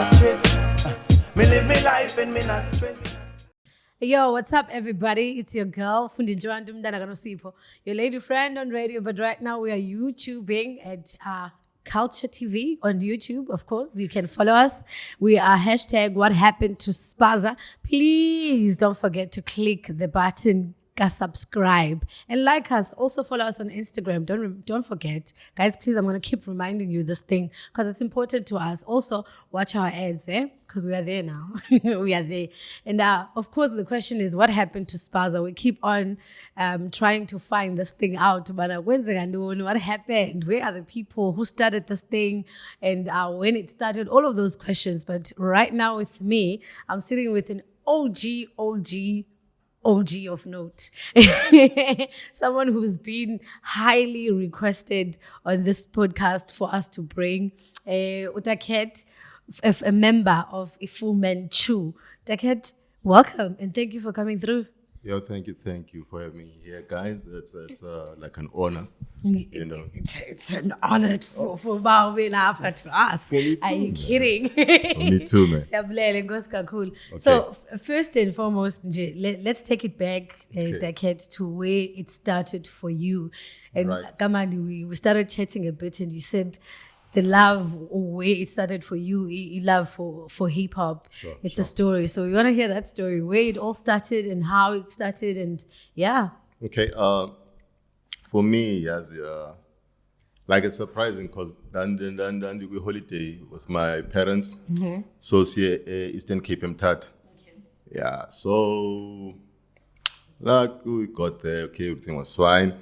not stress. Me live me life and me not stress. Yo, what's up, everybody? It's your girl, Fundi, your lady friend on radio. But right now we are YouTubing at Culture TV on YouTube. Of course, you can follow us. We are hashtag What Happened to Spaza. Please don't forget to click the button, subscribe, and like us. Also follow us on Instagram. Don't forget, guys. Please, I'm gonna keep reminding you this thing because it's important to us. Also, watch our ads, because we are there now. We are there. And of course, the question is, what happened to Spaza? We keep on trying to find this thing out. But what happened? Where are the people who started this thing? And when it started? All of those questions. But right now with me, I'm sitting with an OG of note. Someone who's been highly requested on this podcast for us to bring. Utaket, a member of Foo-Man-Choo. Utaket, welcome and thank you for coming through. Yo, thank you for having me here, guys. It's like an honor, you know. It's an honor for Baobela to us. Are you kidding? Me too, man. Okay. So first and foremost, let's take it back, decade to where it started for you. And Right. Kamadi, we started chatting a bit, and you said the love, where it started for you, love for hip hop. It's a story. So we want to hear that story, where it all started and how it started, and yeah. Okay. For me, as like it's surprising because then we holiday with my parents. Mm-hmm. So see Eastern Cape Mthatha. Okay. Yeah. So like we got there. Okay, everything was fine.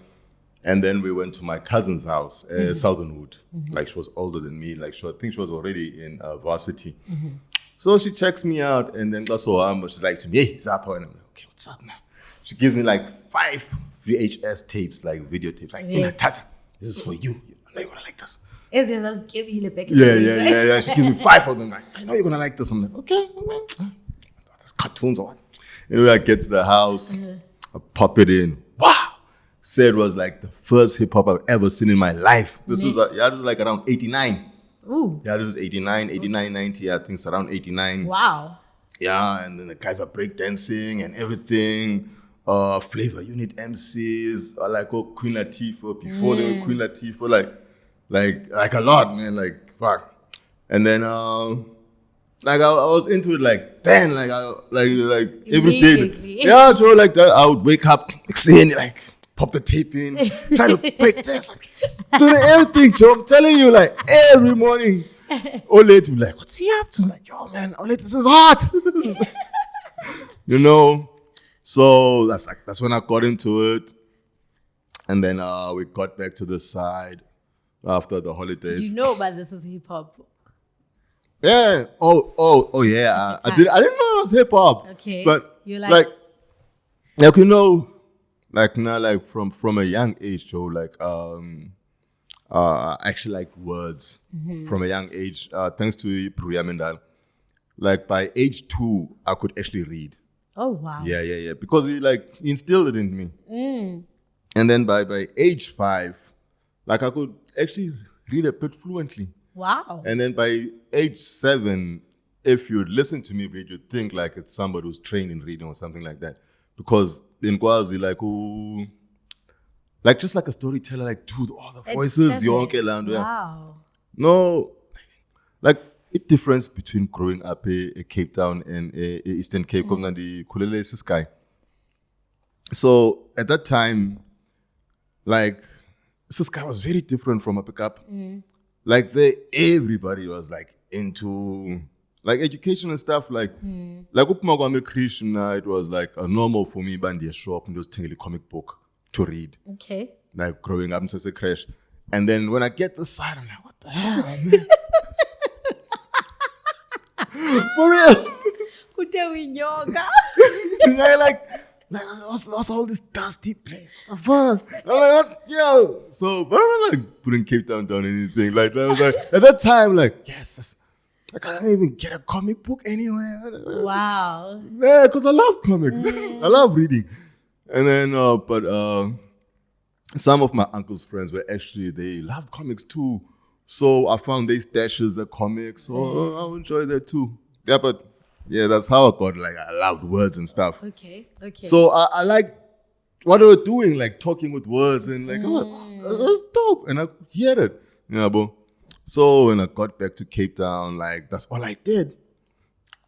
And then we went to my cousin's house, Southernwood. Mm-hmm. Like she was older than me. Like I think she was already in varsity. Mm-hmm. So she checks me out, and then she's like to me, "Hey, Zappa," and I'm like, "Okay, what's up now?" She gives me like 5 VHS tapes, like video tapes, like Tata, this is for you. I know you're gonna like this. Yeah. She gives me 5 of them. Like, I know you're gonna like this. I'm like, okay, that's cartoons or what? Anyway, I get to the house, I pop it in. Wow. Said was like the first hip hop I've ever seen in my life. This is like around 89. Ooh. Yeah, this is 89, 90. I think it's around 89. Wow. Yeah, and then the guys are breakdancing and everything. Flavor Unit MCs, like Queen Latifah before they were Queen Latifah, like a lot, man, like fuck. And then like I was into it like then, like every day. Yeah, so like that I would wake up, saying like pop the tape in, try to break this, like doing everything, Joe. I'm telling you, like every morning. Ole to be like, what's he up to? I'm like, yo man, Ole, this is hot. You know. So that's when I got into it. And then we got back to the side after the holidays. Did you know about this is hip hop? Yeah. Oh yeah. I didn't know it was hip hop. Okay. But you're like you know, like now, like from a young age, Joe, like I actually like words from a young age. Thanks to Priya Mendal. Like by age 2, I could actually read. Oh wow. Yeah. Because he instilled it in me. And then by age 5, like I could actually read a bit fluently. Wow. And then by age 7, if you listen to me read, you'd think like it's somebody who's trained in reading or something like that. Because in Kwazi, like just like a storyteller, like dude, all the voices, wow. No, like the difference between growing up a Cape Town and a Eastern Cape, the Khulele Sky. So at that time, like Sky was very different from a pickup. Like everybody was like into like education and stuff. Like Upmagwame Krishna, it was like a normal for me, bandi a shop and just take a comic book to read. Okay. Like growing up since a crash. And then when I get this side, I'm like, what the hell, man? For real. What's all this dusty place? What the fuck? I'm like, yo. So, but I'm not like putting Cape Town down anything. Like, I was like, at that time, like, yes, like I can't even get a comic book anywhere. Wow. Yeah, because I love comics. I love reading. And then, but some of my uncle's friends were actually, they loved comics too. So I found these stashes, the comics, so I enjoy that too. Yeah, but yeah, that's how I got like I loved words and stuff. Okay. So I like what they were doing, like talking with words and like, that's dope. And I could hear it. Yeah, bro. So when I got back to Cape Town, like that's all I did.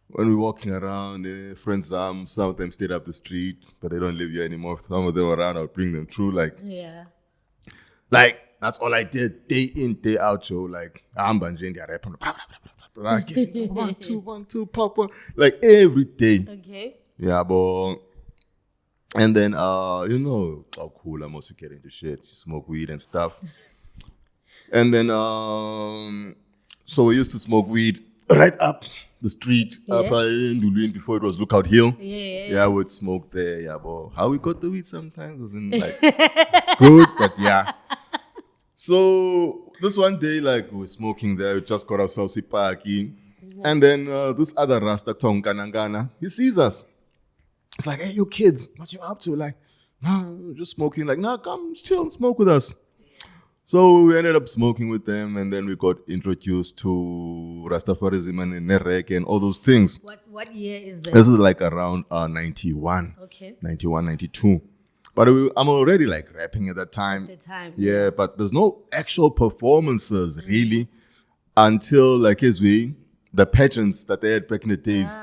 When we were walking around, friends, some of them stayed up the street, but they don't live here anymore. Some of them were around, I'll bring them through. Like that's all I did, day in, day out, Joe. Like I'm banjing, rap on 1, 2, pop, like every day. Okay. Yeah, but and then you know how cool I'm also getting into shit, smoke weed and stuff. And then so we used to smoke weed right up the street in Ndulwini before it was Lookout Hill. Yeah, I would smoke there. Yeah, but how we got the weed sometimes wasn't like good, but yeah. So this one day, like we were smoking there, we just got ourselves a party, and then this other Rasta Tong Kanangana, he sees us. It's like, hey, you kids, what you up to? Like, nah, just smoking. Like, nah, come chill and smoke with us. So we ended up smoking with them, and then we got introduced to Rastafarism and Nerek and all those things. What year is this? This is like around 91. Okay. 91, 92. But I'm already like rapping at that time. At the time. Yeah, but there's no actual performances really until like the pageants that they had back in the days.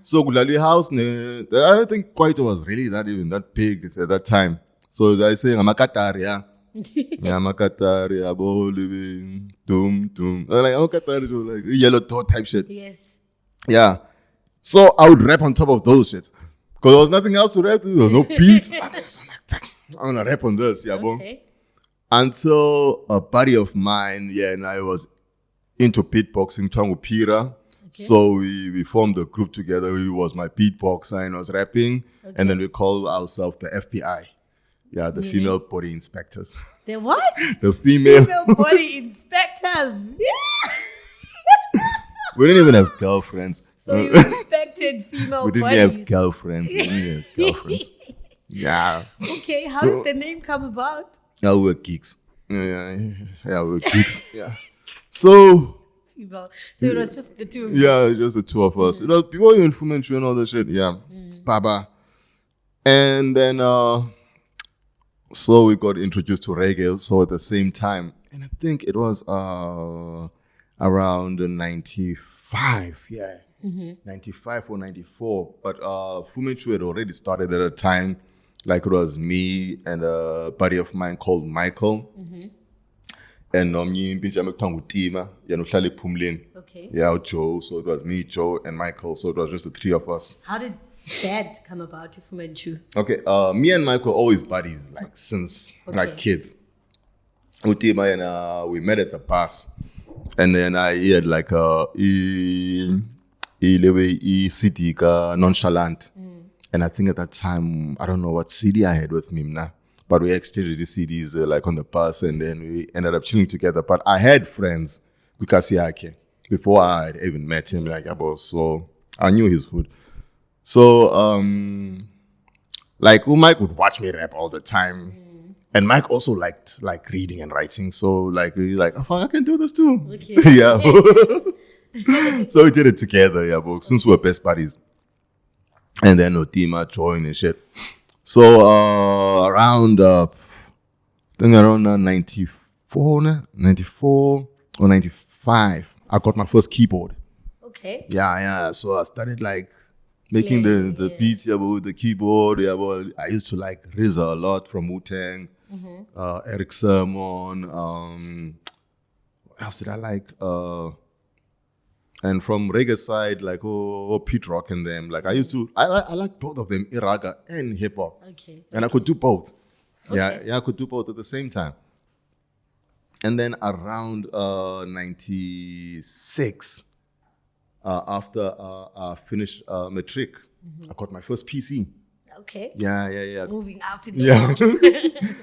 So Gulali House, I don't think quite was really not even that big at that time. So I say Amakatari, yeah. Amakatari, abo living, doom. Like Amakatari, like yellow toe type shit. Yes. Yeah. So I would rap on top of those shit. Because there was nothing else to rap to. There was no beats. I'm gonna rap on this, yeah, bro. Okay. Until a buddy of mine, and I was into beatboxing, Twangu Pira. Okay. So we formed a group together. He was my beatboxer and I was rapping. Okay. And then we called ourselves the FBI. Yeah, the female body inspectors. The what? The female body inspectors. We didn't even have girlfriends. So you inspected female bodies. We didn't have girlfriends. Yeah. Okay, how did the name come about? Yeah, we were geeks. Yeah, we were geeks. Yeah. So it was just the two of you? Yeah, just the two of us. You know, people in FooManChoo and all that shit. Yeah. Baba. And then, so we got introduced to reggae. So at the same time, and I think it was around 95. Yeah. 95 or 94. But FooManChoo had already started at a time. Like it was me and a buddy of mine called Michael. And okay. Yeah, Joe. So it was me, Joe, and Michael. So it was just the three of us. How did that come about, FooManChoo? Okay, me and Michael always buddies, like since like kids. Utima and we met at the bus, and then I had like city nonchalant, and I think at that time I don't know what CD I had with me now. But we exchanged the CDs like on the bus, and then we ended up chilling together. But I had friends before I had even met him, like so I knew his hood. So like Mike would watch me rap all the time, and Mike also liked like reading and writing. So like we like, oh fuck, I can do this too. Okay. Yeah. So we did it together, since we were best buddies. And then Otima joined and shit. So around 94 or 95, I got my first keyboard. Okay. Yeah. So I started like making the beats with the keyboard. I used to like RZA a lot from Wu-Tang, Eric Sermon. What else did I like? And from reggae side, like Pete Rock and them. Like I like both of them, Iraga and hip hop. Okay. And I could do both. Okay. Yeah, I could do both at the same time. And then around 96, after I finished matric, I got my first PC. Okay. Yeah. Moving up in the world.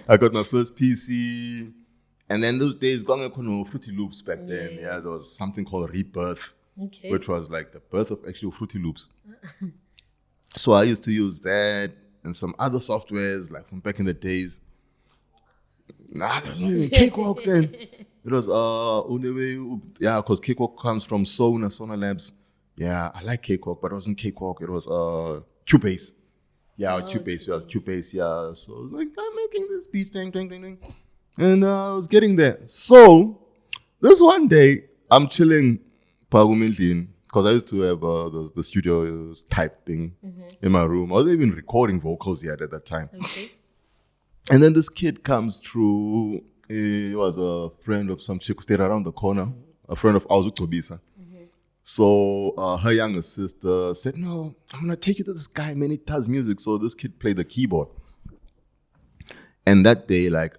I got my first PC. And then those days, going Fruity Loops back then. Yeah, there was something called Rebirth. Okay. Which was like the birth of actual Fruity Loops. So I used to use that and some other softwares like from back in the days. There's no even Cakewalk then. It was yeah, because Cakewalk comes from Sona Labs. Yeah, I like Cakewalk, but it wasn't Cakewalk. It was Cubase. Yeah, Cubase. Yeah, Cubase. Yeah. So I was like, I'm making this piece, ding, ding, ding, ding, and I was getting there. So this one day, I'm chilling, because I used to have the studio type thing in my room. I wasn't even recording vocals yet at that time. Okay. And then this kid comes through. He was a friend of some chick who stayed around the corner. A friend of ours, Tobisa. So her younger sister said, no, I'm going to take you to this guy, man. He does music. So this kid played the keyboard. And that day, like,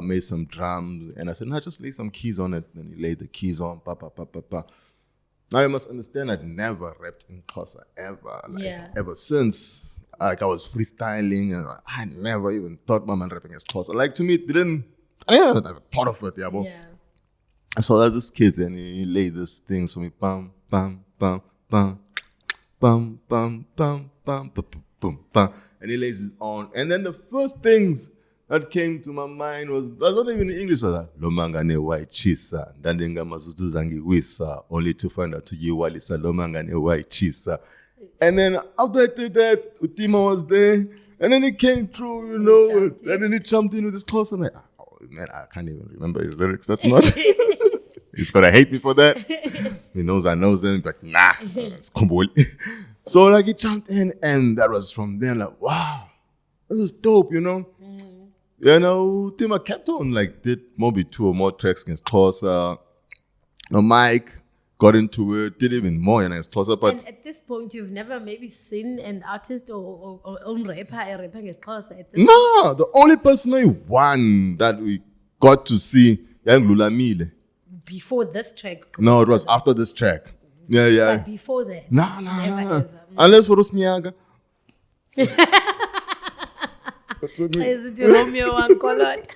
made some drums. And I said, no, just lay some keys on it. Then he laid the keys on. Pa, pa, pa, pa, pa. Now you must understand, I'd never rapped in Xhosa, ever. Like, ever since. Like, I was freestyling. And I never even thought about man rapping as Xhosa. Like, to me, I never thought of it, yeah, bro. Yeah. I saw that this kid and he laid this thing for me. Bam, bam, bam, bam, bam, bam, bam, bam, bam, bam, bam. And he lays it on. And then the first things that came to my mind was not even in English. Was like, Lomanga ne white chisa. Dandenga mazuzu zangi wisa. Only to find out to you walisa. Lomanga ne white chisa. And then after I did that, Utima was there. And then he came through, and then he jumped in with his clothes. And man, I can't even remember his lyrics that much. He's gonna hate me for that. He knows I know them, but nah, it's Kumboli. So like he jumped in, and that was from there. Like, wow, this is dope, Tima kept on, like, did maybe 2 or more tracks against Xhosa. Mike got into it, did even more against Xhosa. But and at this point, you've never maybe seen an artist or own rapper against Xhosa at this point? The only personally one that we got to see, Lulamile. Before this track? No, it was after this track. Yeah. But before that? No. Unless for Usniaga. Is it Romeo and Colot?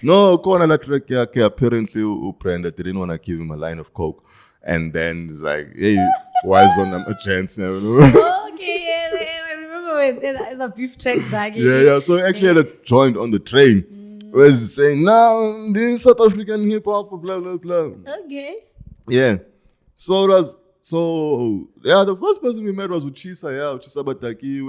No, Kona that track, apparently Brenda didn't want to give him a line of coke. And then it's like, hey, why is on a chance? Okay, I remember when there's a beef track. Yeah. So he actually had a joint on the train. Where he's saying, now, this is South African hip hop, blah, blah, blah. Okay. Yeah. So the first person we met was Uchisa, Uchisa Bataki,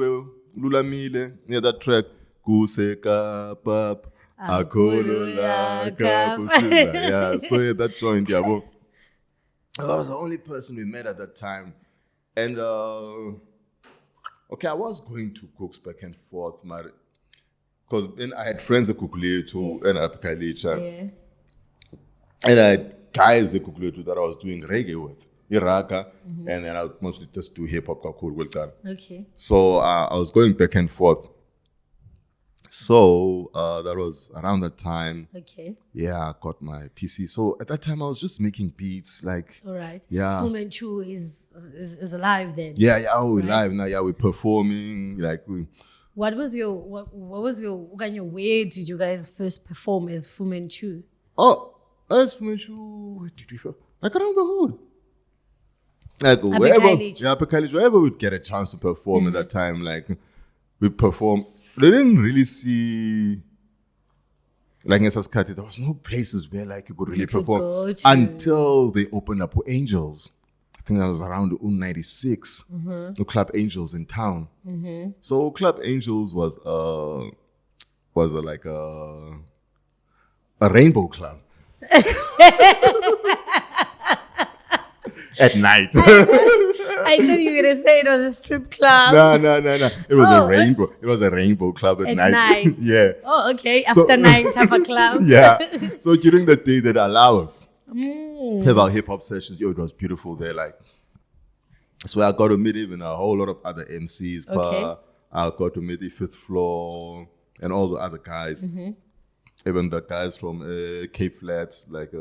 Lulamile, that track, Kuseka, Pap, Akolula, Kapushula. Yeah, so that joint, that was the only person we met at that time. And, I was going to Cooks back and forth, because then I had friends at Khayelitsha and at Khayelitsha. Yeah. And I had guys at Khayelitsha that I was doing reggae with. Iraka. And then I would mostly just do hip hop. Okay. So I was going back and forth. So that was around that time. Okay. Yeah, I got my PC. So at that time I was just making beats, like. All right. Yeah. Foo-Man-Choo is alive then. Yeah, we're live now. Yeah, we're performing. Like What was your where did you guys first perform as Foo-Man-Choo? Oh, as Foo-Man-Choo, where did we go? Like around the hood. Like wherever we'd get a chance to perform at that time, like we perform. They didn't really see, like in Saskati, there was no places where like you could really perform until they opened up with Angels. I think that was around 96. The Club Angels in town. So Club Angels was like a rainbow club. At night. I thought you were going to say it was a strip club. No. It was a rainbow. It was a rainbow club at night. Yeah. Oh, okay. After 9 type of club. Yeah. So during the day, they'd allow us have our hip hop sessions. It was beautiful there. Like, so I got to meet even a whole lot of other MCs. Okay. I got to meet the Fifth Floor and all the other guys. Even the guys from Cape Flats, like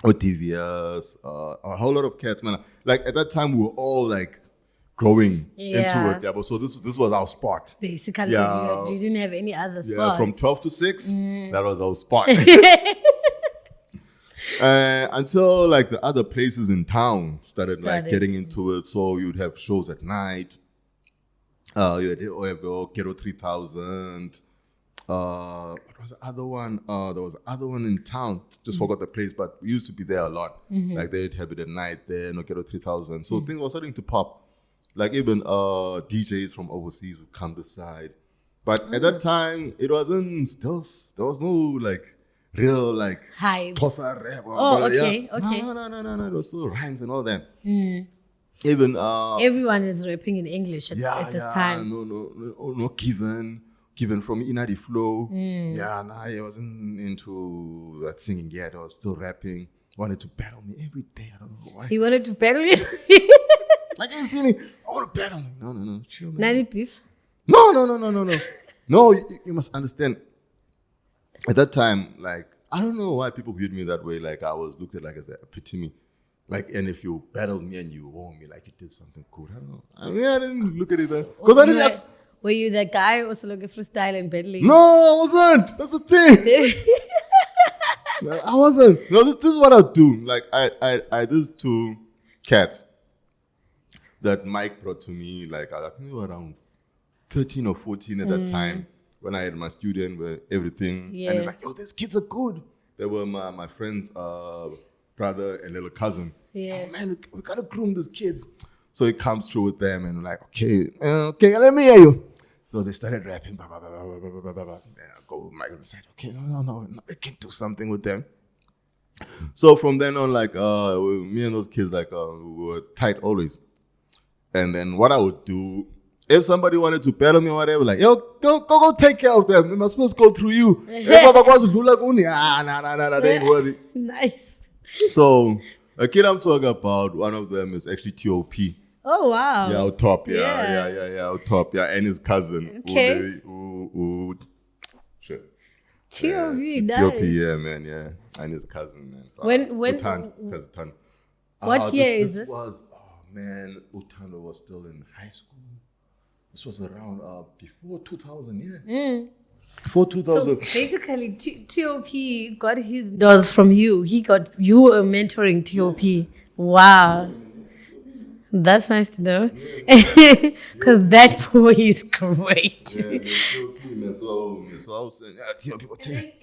OTVS, a whole lot of cats, man. Like at that time, we were all like growing into it. Yeah, but so this was our spot. Basically, you didn't have any other spot. Yeah, from 12 to 6, that was our spot. Until like the other places in town started like getting into it. So you'd have shows at night. You had OFO, Kero 3000. what was the other one? There was another one in town. Just forgot the place, but we used to be there a lot. Like they'd have it at night there, Nokia 3000. So things were starting to pop. Like even DJs from overseas would come this side. But at that time, it wasn't still. There was no like real like Hype. Tosa rap. Oh, okay, yeah. okay. No. There was still rhymes and all that. Even Everyone is rapping in English at this time. No given from Inadi Flow. Yeah, nah, I wasn't into that singing yet. I was still rapping. Wanted to battle me every day. I don't know why. He wanted to battle you? Like you see me, I want to battle me. No, chill, man. Nani beef? No. No, you must understand. At that time, like, I don't know why people viewed me that way. Like, I was looked at like as a epitome. Like, and if you battled me and you won me, like you did something cool. I don't know. I mean, I didn't look at it because I didn't have... Were you that guy also looking freestyle and battling? No, I wasn't. That's the thing. No, I wasn't. No, this is what I do. Like, I these two cats that Mike brought to me, like, I think they were around 13 or 14 at that time when I had my student with everything. Yeah. And it's like, yo, these kids are good. They were my friend's brother and little cousin. Yeah. Oh, man, we got to groom these kids. So he comes through with them and like, okay, let me hear you. So they started rapping, blah, blah, blah, blah, blah, blah, blah, blah. And I go with Mike and said, okay, no, we can do something with them. So from then on, like, me and those kids, like, we were tight always. And then what I would do, if somebody wanted to battle me or whatever, like, yo, go take care of them. They must supposed to go through you. They ain't worthy. Nice. So a kid I'm talking about, one of them is actually T.O.P. Oh, wow. Yeah, out top. Yeah. Yeah, out top. Yeah, and his cousin. Okay. Shit. T.O.P., nice. T.O.P., yeah, man, yeah. And his cousin, man. When Utan. What year is this? Utando was still in high school. This was around before 2000, yeah. Before 2000. So basically, T.O.P. got his doors from you. You were mentoring T.O.P. Wow. That's nice to know. Because that boy is great. Yeah, T.O.P., man. So I was saying, T.O.P., what's it?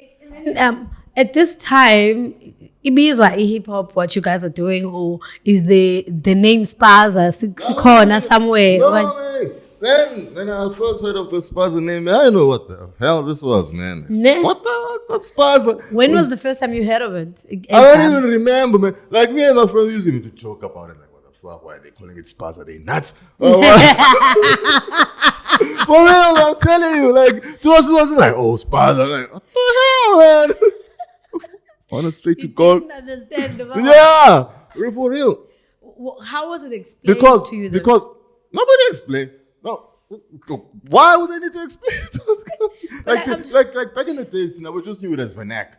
At this time, it means like hip hop, what you guys are doing, or is the name Spaza corner somewhere? No, man. Then when I first heard of the Spaza name, I didn't know what the hell this was, man. What the fuck, Spaza? When was the first time you heard of it? I don't even remember, man. Like me and my friend used to joke about it, like, what the fuck? Why are they calling it Spaza? They nuts? For real, I'm telling you, like, to us it wasn't like, oh, Spaza, like, what the hell, man? On a straight to God. Didn't understand about Yeah, for real. How was it explained to you? Because nobody explained. No, why would they need to explain it to us? like back in the days, we just knew it as vernac.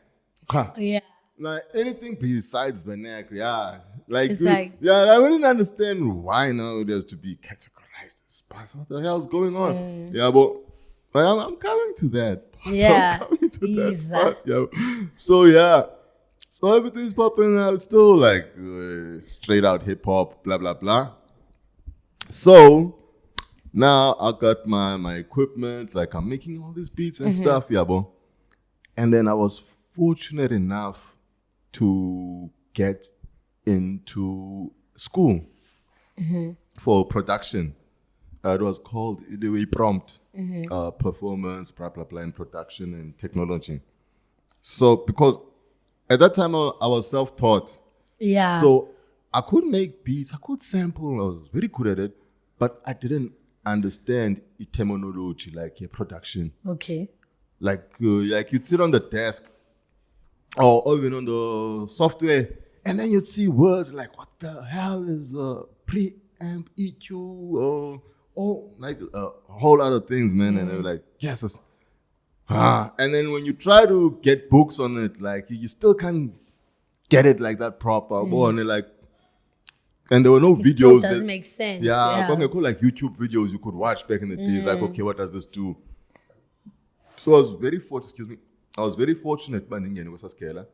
Huh. Yeah. Like anything besides vernac, yeah. Like, I wouldn't understand why now it has to be categorized as Spaza. What the hell's going on? Yeah, but I'm coming to that. Yeah. I'm coming to that part, yeah. So everything's popping out, still like straight out hip hop, blah blah blah. So now I got my equipment, like I'm making all these beats and stuff, yeah, bro. And then I was fortunate enough to get into school for production. It was called the way prompt, performance, blah blah blah, in production and technology. So because at that time I was self-taught, yeah. So I could make beats, I could sample, I was very good at it, but I didn't understand terminology, like production. Okay. Like you'd sit on the desk or even on the software, and then you'd see words like, what the hell is preamp, EQ, or like a whole other things, man. And they were like, yes. And then when you try to get books on it, like you still can't get it like that proper. And there were no videos. Still doesn't make sense. Yeah, cool, like YouTube videos you could watch back in the days. Like, okay, what does this do? So I was very fortunate. I was very fortunate, but in was Scala.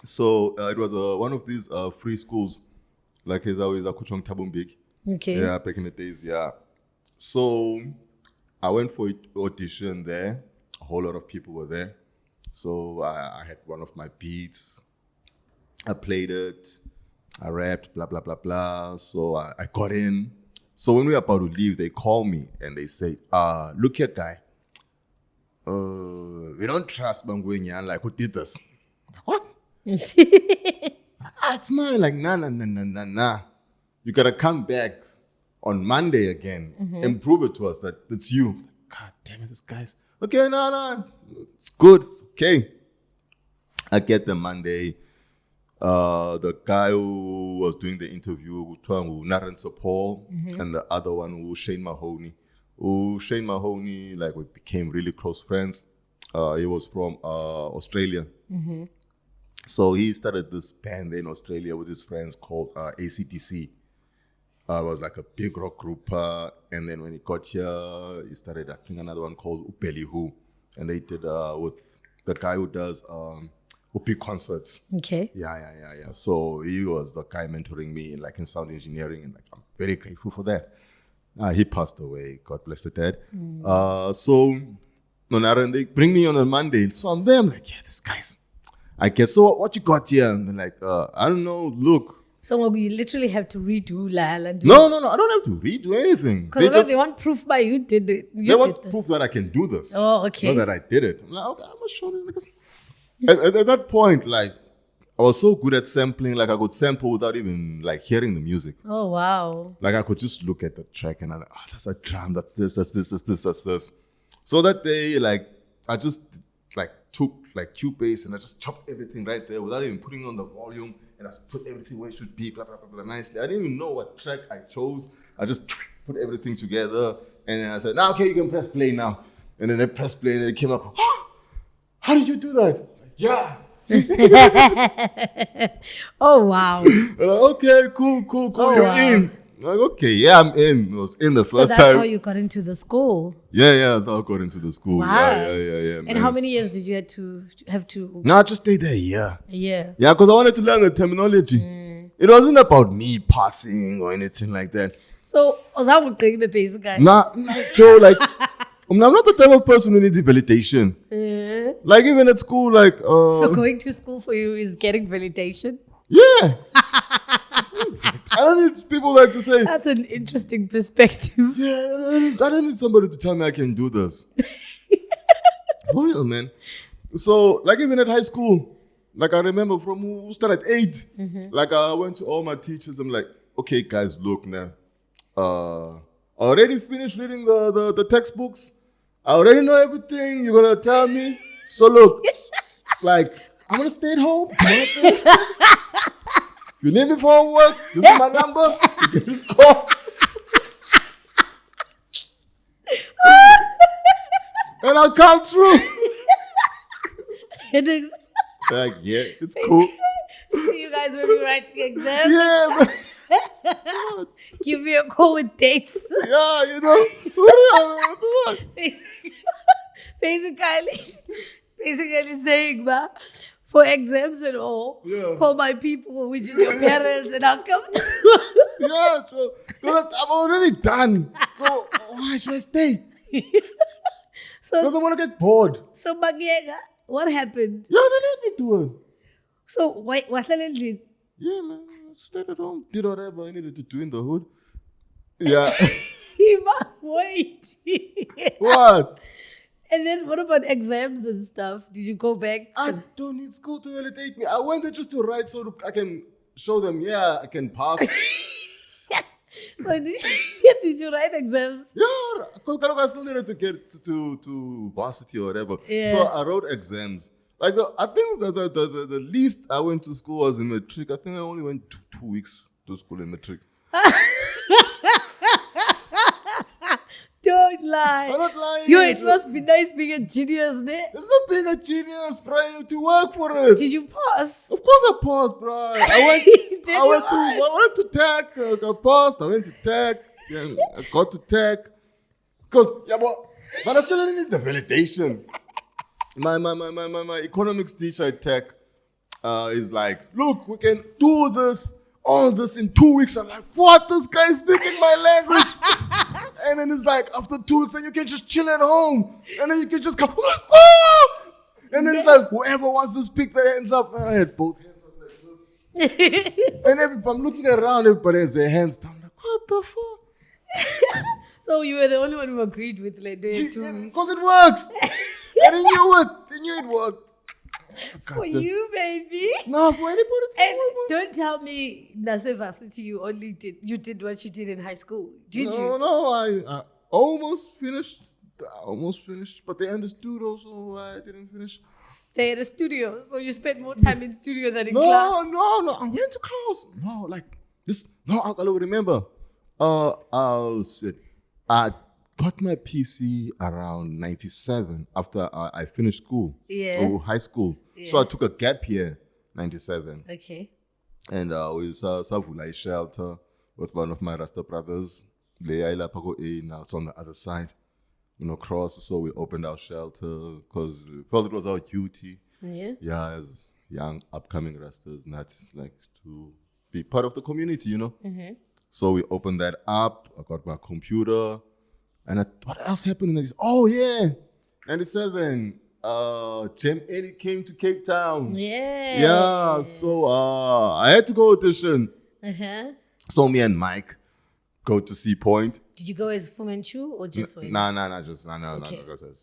So it was one of these free schools, like his always Kuchong Tabumbik. Okay. Yeah, back in the days. Yeah. So I went for audition there, a whole lot of people were there. So I had one of my beats. I played it. I rapped, blah, blah, blah, blah. So I got in. So when we were about to leave, they call me and they say, look here, guy. We don't trust Bangwenyan, like, who did this? Like, what? It's mine. Like, nah. You gotta come back on Monday again and prove it to us that it's you. God damn it, this guy's okay. No, it's good. It's okay. I get the Monday. The guy who was doing the interview, Naren Paul, and the other one who Shane Mahoney. Shane Mahoney, like, we became really close friends. He was from Australia. So he started this band in Australia with his friends called ACDC. It was like a big rock group. And then when he got here, he started, I think, another one called Upeli Who. And they did with the guy who does big concerts. Okay. Yeah. So he was the guy mentoring me in sound engineering. And like, I'm very grateful for that. He passed away. God bless the dead. So Nonara, and they bring me on a Monday. So I'm there. I'm like, yeah, this guy's. I get, so what you got here? And they're like, I don't know, look. So you literally have to redo Lal and No, I don't have to redo anything. Because they want proof by you did it. They want proof that I can do this. Oh, okay. Not that I did it. I'm like, okay, I'm show them. At that point, like, I was so good at sampling, like I could sample without even like hearing the music. Oh, wow. Like I could just look at the track and I'm like, that's a drum, that's this. So that day, like, I just like took like Cubase and I just chopped everything right there without even putting on the volume, and I just put everything where it should be, blah, blah, blah, blah, nicely. I didn't even know what track I chose. I just put everything together and then I said, now, okay, you can press play now. And then I pressed play and it came up, how did you do that? Like, yeah. Oh, wow. Like, okay, cool. Oh, You're wow. in. Like, okay, yeah, I'm in. I was in the first time. So that's how you got into the school. Yeah, that's how I got into the school. Wow. Yeah. And how many years did you have to? No, I just stayed there a year. A year. Yeah, because I wanted to learn the terminology. It wasn't about me passing or anything like that. So, basically. Nah, Joe, like, I'm not the type of person who needs validation. Like, even at school, like... so going to school for you is getting validation? Yeah. I don't need people like to say... That's an interesting perspective. Yeah, I don't need somebody to tell me I can do this. For real, man. So, like, even at high school, like, I remember from who started at 8. Like, I went to all my teachers. I'm like, okay, guys, look now. I already finished reading the textbooks. I already know everything you're going to tell me. So, look, like, I'm going to stay at home. You need me for homework, this is my number, you can just call. And I'll come through. Like, yeah, it's cool. See you guys when we write exams. Yeah, man. Give me a call with dates. Yeah, you know. What? Basically saying, for exams and all, call my people, which is your parents, and I'll come. Yeah, so I'm already done. So why should I stay? Because I want to get bored. So, Magega, what happened? Yeah, they let me do it. So, what's the Yeah, man. I stayed at home, did whatever I needed to do in the hood. Yeah. Wait. What? And then what about exams and stuff? Did you go back? I don't need school to validate me. I went there just to write so I can show them, yeah, I can pass. So did you write exams? Yeah, because I still needed to get to varsity or whatever. Yeah. So I wrote exams. Like I think the least I went to school was in matric. I think I only went 2 weeks to school in matric. Don't lie. I'm not lying. It must be nice being a genius, ne? It's not being a genius, bro. You have to work for it. Did you pass? Of course I passed, bro. I went to tech. I passed. I went to tech. Yeah, I got to tech. Because, but I still didn't need the validation. My economics teacher at tech is like, look, we can do this, all this in 2 weeks. I'm like, what? This guy is speaking my language. And then it's like after 2 weeks, then you can just chill at home. And then you can just come, I'm like, oh! And then it's like, whoever wants to pick their hands up. And I had both hands up like this. And I'm looking around, everybody has their hands down. I'm like, what the fuck? So you were the only one who agreed with like doing it too. Because it works. And they knew it. They knew it worked. For you, baby. No, for anybody. And don't tell me Naseva you did what you did in high school. Did you? No, I almost finished. But they understood also I didn't finish. They had a studio, so you spent more time in studio than in class. No, I went to class. No, like this. No, I remember. I got my PC around 97 after I finished school. Yeah. High school. Yeah. So I took a gap year, 97. Okay. And we saw Savulai shelter with one of my Rasta brothers. Now it's on the other side. Cross. So we opened our shelter because we felt it was our duty. Yeah. Yeah, as young upcoming Rastas, not like to be part of the community, Mm-hmm. So we opened that up. I got my computer. And what else happened in this? Oh, yeah. 97. Jem Ellie came to Cape Town. Yeah. Yeah. So I had to go audition. Uh-huh. So me and Mike go to Sea Point. Did you go as FooManChoo or just went?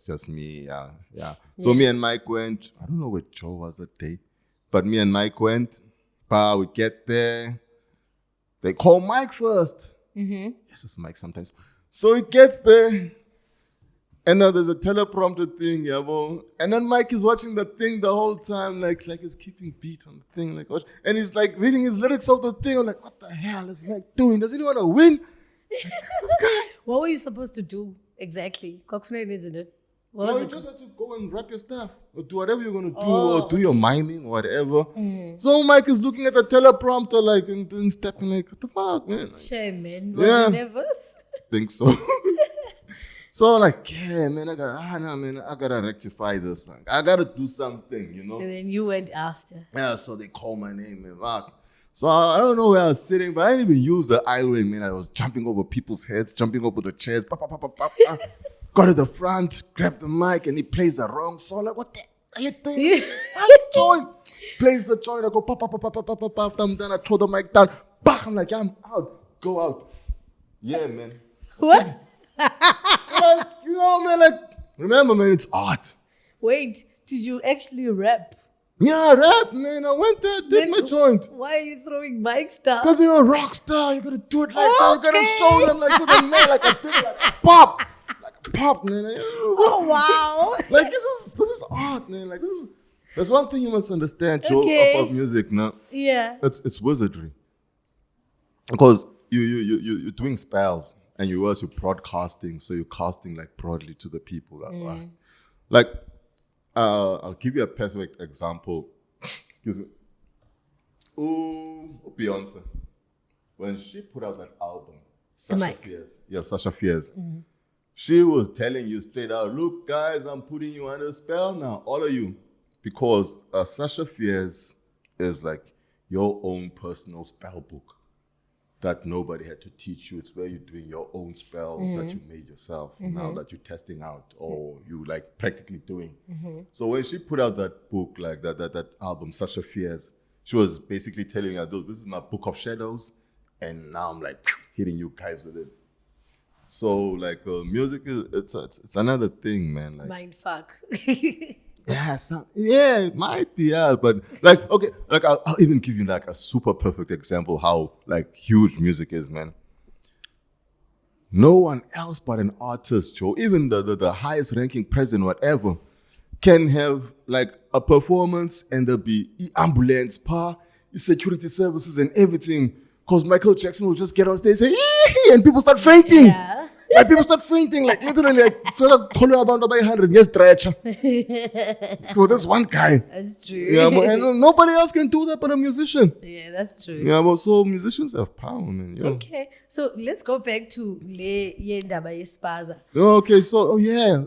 Just me. Yeah. So me and Mike went. I don't know where Joe was that day, but me and Mike went. We get there. They call Mike first. Mm-hmm. Yes, it's Mike sometimes. So he gets there. And now there's a teleprompter thing, and then Mike is watching the thing the whole time, like he's keeping beat on the thing, and he's like reading his lyrics of the thing. I'm like, what the hell is Mike doing? Does he want to win? This guy. What were you supposed to do exactly? Isn't it? You just have to go and rap your stuff, or do whatever you're gonna do, or do your miming, whatever. So Mike is looking at the teleprompter, and doing stepping, what the fuck, man? Shame, man. Was he nervous? Think so. So yeah, man, I gotta rectify this. I gotta do something, And then you went after. Yeah, so they call my name, man. So I don't know where I was sitting, but I didn't even use the aisleway, man. I was jumping over people's heads, jumping over the chairs. Got to the front, grabbed the mic, and he plays the wrong song. Like, what the are you doing? I join. Plays the joint. I go pop. I'm done. I throw the mic down. Bah! I'm like, I'm out. Go out. Yeah, man. What? Man, remember, man, it's art. Wait, did you actually rap? Yeah, rap, man. I went there, did my joint. Why are you throwing mic stuff? Because you're a rock star. You gotta do it like that. You gotta show them to the man like I did it, like a pop. Like a pop, man. Oh, wow. This is art, man. There's one thing you must understand, Joe, about music, no? Yeah. It's wizardry. Because you're doing spells. And you're broadcasting, so you're casting broadly to the people. I'll give you a perfect example. Excuse me. Beyonce. When she put out that album, Sasha Fierce. Mm-hmm. She was telling you straight out, look, guys, I'm putting you under a spell now, all of you. Because Sasha Fierce is your own personal spell book that nobody had to teach you. It's where you're doing your own spells that you made yourself now that you're testing out or you practically doing. Mm-hmm. So when she put out that book, that album, Sasha Fierce, she was basically telling you, this is my book of shadows, and now I'm hitting you guys with it. So music is it's another thing, man. Mind fuck. Yeah, it might be, but I'll even give you a super perfect example how huge music is, man. No one else but an artist, Joe, even the highest ranking president, whatever, can have a performance and there'll be ambulance, security services and everything. Because Michael Jackson will just get on stage and say, "Ee!" and people start fainting. Yeah. People start fainting, literally, about 100, yes, stretcher. So there's one guy. That's true. Yeah, and nobody else can do that but a musician. Yeah, that's true. Yeah, but so musicians have power, man. Okay, so let's go back to Yendaba Spaza. Okay, so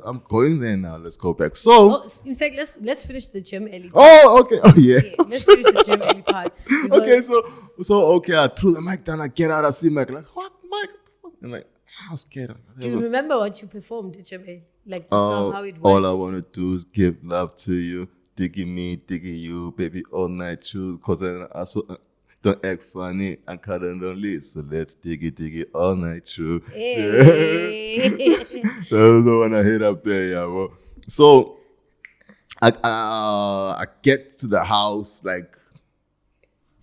I'm going there now. Let's go back. So, in fact, let's finish the Jem Ellie part. Oh, okay. Oh, yeah. Let's finish the Jem Ellie part. Okay, so I threw the mic down. I get out. I see Mike. What, Mike? And I was scared. Do you remember what you performed, HMA? Like the song, how it All went? I want to do is give love to you. Diggy me, diggy you, baby, all night choose. Cause I also don't act funny and currently. So let's diggy all night true. Hey. That was the one I hit up there, yeah. Bro. So I get to the house, like,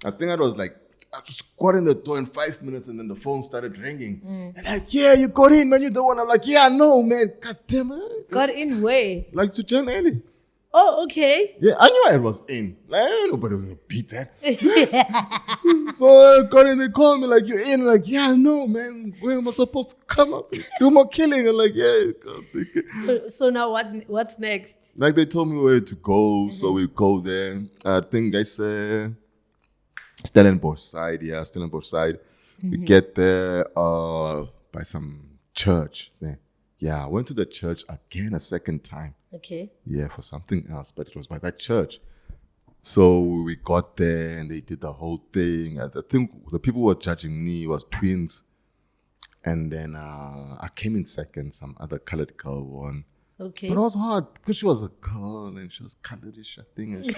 I think I was like, I just got in the door in 5 minutes and then the phone started ringing. And like, yeah, you got in, man, you the one. I'm like, yeah, I know, man. God damn it. Got in way. Like to Jen Ellie. Oh, okay. Yeah, I knew I was in. Like, nobody was gonna beat that. So I got in, they called me like, you're in. Like, yeah, I know, man. Where am I supposed to come up? Do more killing. And like, yeah. So now what's next? Like they told me where to go, so we go there. I think I said Stellenbosch side, yeah, Stellenbosch side. We get there by some church there. Yeah, I went to the church again a second time. Okay. Yeah, for something else, but it was by that church. So we got there and they did the whole thing. I think the people who were judging me was twins. And then I came in second, some other colored girl won. Okay. But it was hard because she was a girl and she was colorish, I think. And,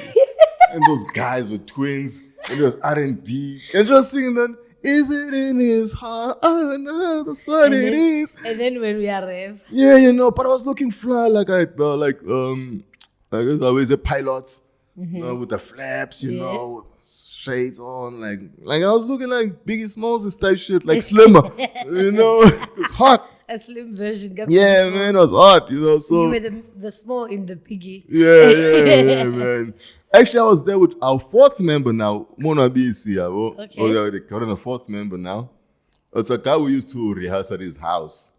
and those guys were twins. And it was R&B. And she was singing that, is it in his heart? Oh, no, that's what it is. And then when we arrive. Yeah, you know, but I was looking fly like I thought, like there's always a pilot, you know, with the flaps, you know, shades on, like I was looking like Biggie Smalls type shit, like slimmer, you know, it's hot. A slim version. Yeah, man, it was hot, you know. So you were the small in the piggy. yeah, man. Actually, I was there with our fourth member now, Mona BC. Okay. Oh, yeah, they got a fourth member now. It's a guy we used to rehearse at his house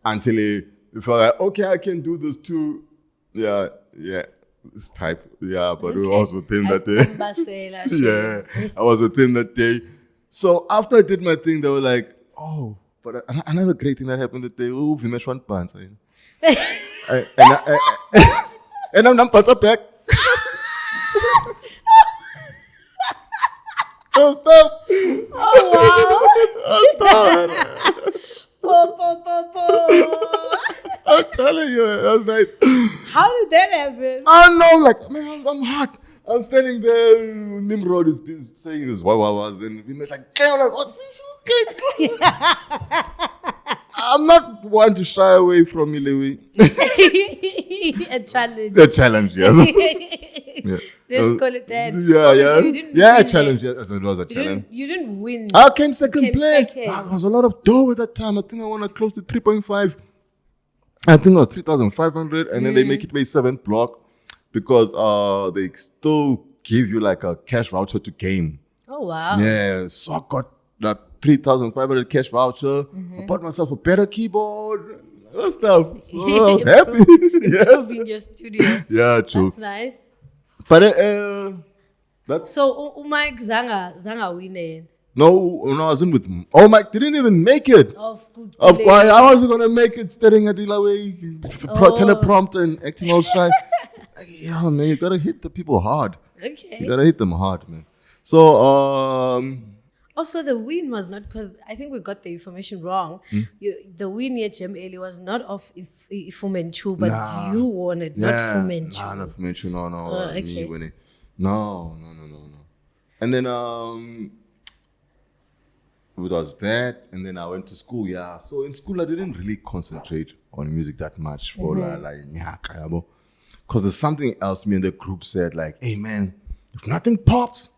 until he felt like, okay, I can do this too. Yeah, this type. Yeah, but we was with him that day. Yeah, I was with him that day. So after I did my thing, they were like, oh, but another great thing that happened that day, oh, FooManChoo. And I'm not back. Oh, wow. I'm telling you, that was nice. How did that happen? I know, like, man, I'm hot. I'm standing there. Nimrod is saying his wawas, and we met like, I'm like, what? I'm not one to shy away from Ilewi. A challenge. A challenge, yes. Yeah. Let's call it that. Yeah, a challenge. Yes, it was a challenge. You didn't win. I came second place. There was a lot of dough at that time. I think I won close to 3.5. I think it was 3,500, and then they make it by 7th block because they still give you like a cash voucher to game. Oh wow! Yeah, so I got that 3,500 cash voucher. I bought myself a better keyboard. That stuff. So I was happy. Improving your studio. Yeah, true. That's nice. But that's so Mike Zanga winning. No, I wasn't with him. Oh, Mike didn't even make it. Of course, I wasn't gonna make it staring at the way, teleprompter and acting all shy. Yeah, man, you gotta hit the people hard. Okay. You gotta hit them hard, man. So, also, the win was not, because I think we got the information wrong. The win at Gem Eli was not of FooManChoo, but you won it, not FooManChoo. Nah, not FooManChoo, no. Okay. Me winning. No. And then, it was that, and then I went to school, yeah. So in school, I didn't really concentrate on music that much for because there's something else me and the group said, like, hey, man, if nothing pops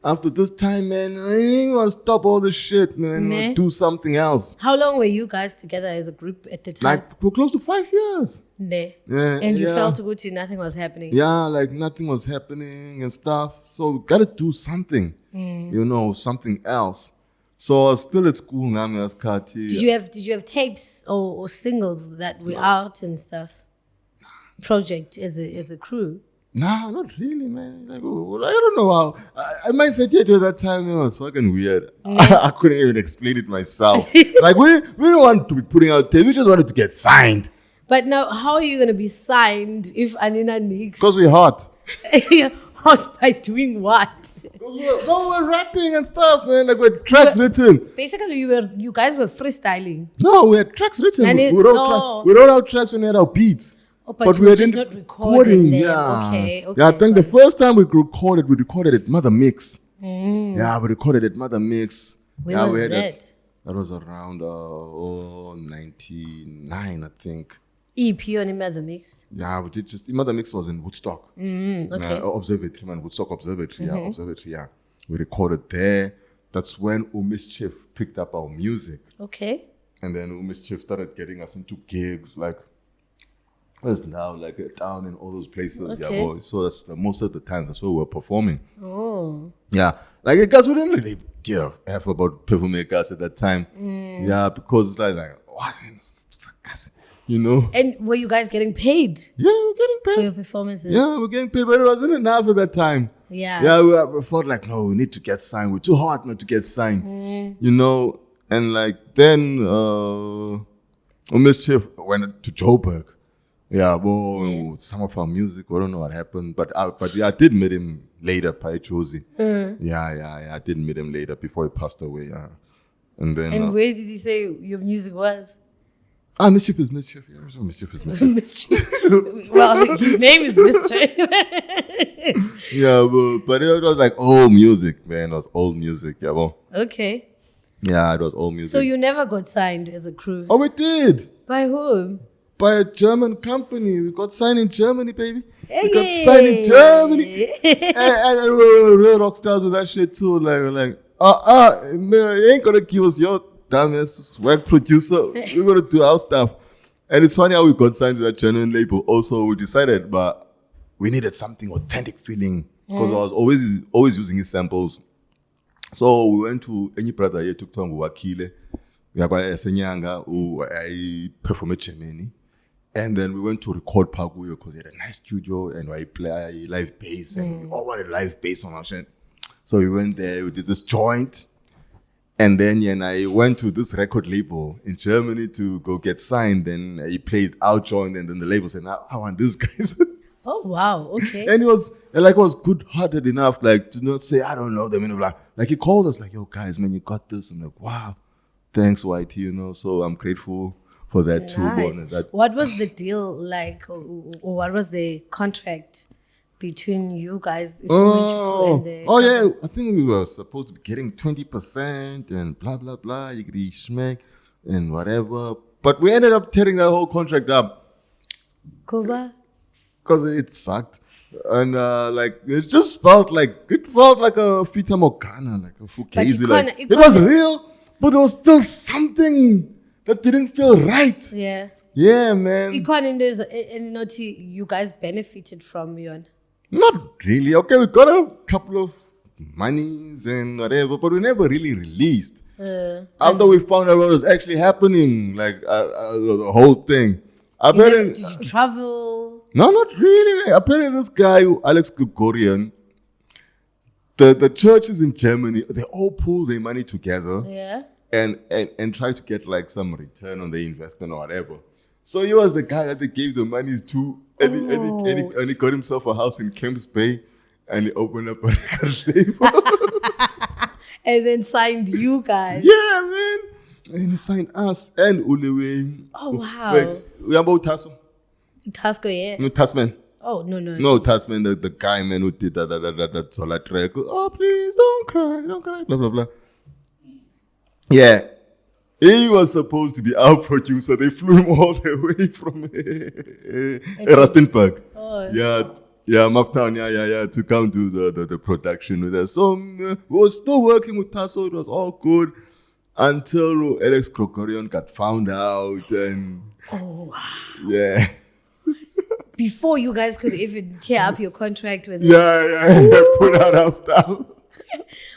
after this time, man, I ain't gonna stop all this shit, man. I'm gonna do something else. How long were you guys together as a group at the time? Like, we're close to 5 years. Yeah, and you felt good to nothing was happening. Yeah, like nothing was happening and stuff. So we gotta do something, you know, something else. So I was still at school now. Did you have tapes or singles that were out and stuff? Project as a crew? Nah, not really, man. Like, I don't know how. I might say at that time it was fucking weird. I couldn't even explain it myself. Like we don't want to be putting out tape. We just wanted to get signed. But now, how are you gonna be signed if Anina Nix? Because we're hot. out by doing what? Because we're rapping and stuff, man. Like, with tracks written. Basically, you guys were freestyling. No, we had tracks written. And We it's wrote out tracks when we had our beats. Oh, but we were didn't just not recording them. Yeah. Okay. Yeah, I think the first time we recorded it Mother Mix. Yeah, we recorded it Mother Mix. When yeah, was we had that? That was around 99, I think. EP on Mother Mix. Yeah, we did just Mother Mix was in Woodstock. Okay. Observatory, man. Woodstock Observatory. Yeah, Observatory. Yeah, we recorded there. That's when Mischief picked up our music. Okay. And then Mischief started getting us into gigs like where's now like down in all those places. Okay. Yeah, boy. So that's most of the times that's where we were performing. Oh. Yeah, like because we didn't really give a F about performers at that time. Yeah, because it's like what, you know. And were you guys getting paid Yeah, we're getting paid for your performances? Yeah, we're getting paid, but it wasn't enough at that time. Yeah. Yeah, we felt like no, we need to get signed. We're too hard not to get signed. You know, and like then Mischief went to Joburg. Yeah, well, some of our music, I don't know what happened, but yeah, I did meet him later, by Josie. Yeah, I did meet him later before he passed away. Yeah, and then. And where did he say your music was? Mischief is Mischief. Yeah, Mischief is Mischief. Mischief. Well, his name is Mischief. Yeah, but it was like old music, man. It was old music. Yeah, well. Okay. Yeah, it was old music. So you never got signed as a crew? Oh, we did. By whom? By a German company. We got signed in Germany, baby. Hey, We got signed in Germany. and we were real rock stars with that shit too. Like, no, you ain't gonna give us your dumbass work producer. We're gonna do our stuff. And it's funny how we got signed to that German label. Also, we decided, but we needed something authentic feeling because I was always using his samples. So we went to any brother here, took Tongo Wakile. I performed Germany. And then we went to record Paguyo because he had a nice studio and I play live bass and we all wanted live bass on our shit. So we went there, we did this joint. And then I went to this record label in Germany to go get signed. Then he played our joint and then the label said, I want these guys. Oh, wow. Okay. And he was good-hearted enough, like, to not say, I don't know them. And like, he called us, like, yo, guys, man, you got this. I'm like, wow, thanks, Whitey, you know. So I'm grateful for that too. Nice. What was the deal like, or what was the contract between you guys? And the yeah, I think we were supposed to be getting 20% and blah, blah, blah, you get schmeck and whatever. But we ended up tearing that whole contract up. Kuba? Because it sucked. And it just felt like a Fita Morgana, like a Fugazi. Like, it was real, but there was still something that didn't feel right. Yeah. Yeah, man. You guys benefited from you. Not really. Okay, we got a couple of monies and whatever, but we never really released. After we found out what was actually happening, like the whole thing. Did you travel? No, not really. Apparently, this guy, Alex Gregorian, the churches in Germany, they all pool their money together. Yeah. And try to get like some return on the investment or whatever. So he was the guy that they gave the monies to, and he got himself a house in Camps Bay, and he opened up a record label. And then signed you guys. Yeah, man. And he signed us and Ulewe. Oh, wow. Wait, we are about Tasso. Tasco, yeah. No, Tasman. Oh, no. No, Tasman, the guy, man, who did that solar track. Oh, please, don't cry, blah, blah, blah. Yeah. He was supposed to be our producer. They flew him all the way from Rustenburg. Oh, yeah, Maftown, yeah, to come do the production with us. So we were still working with Tasso. It was all good until Alex Gregorian got found out. And yeah. Before you guys could even tear up your contract with Yeah, put out our stuff.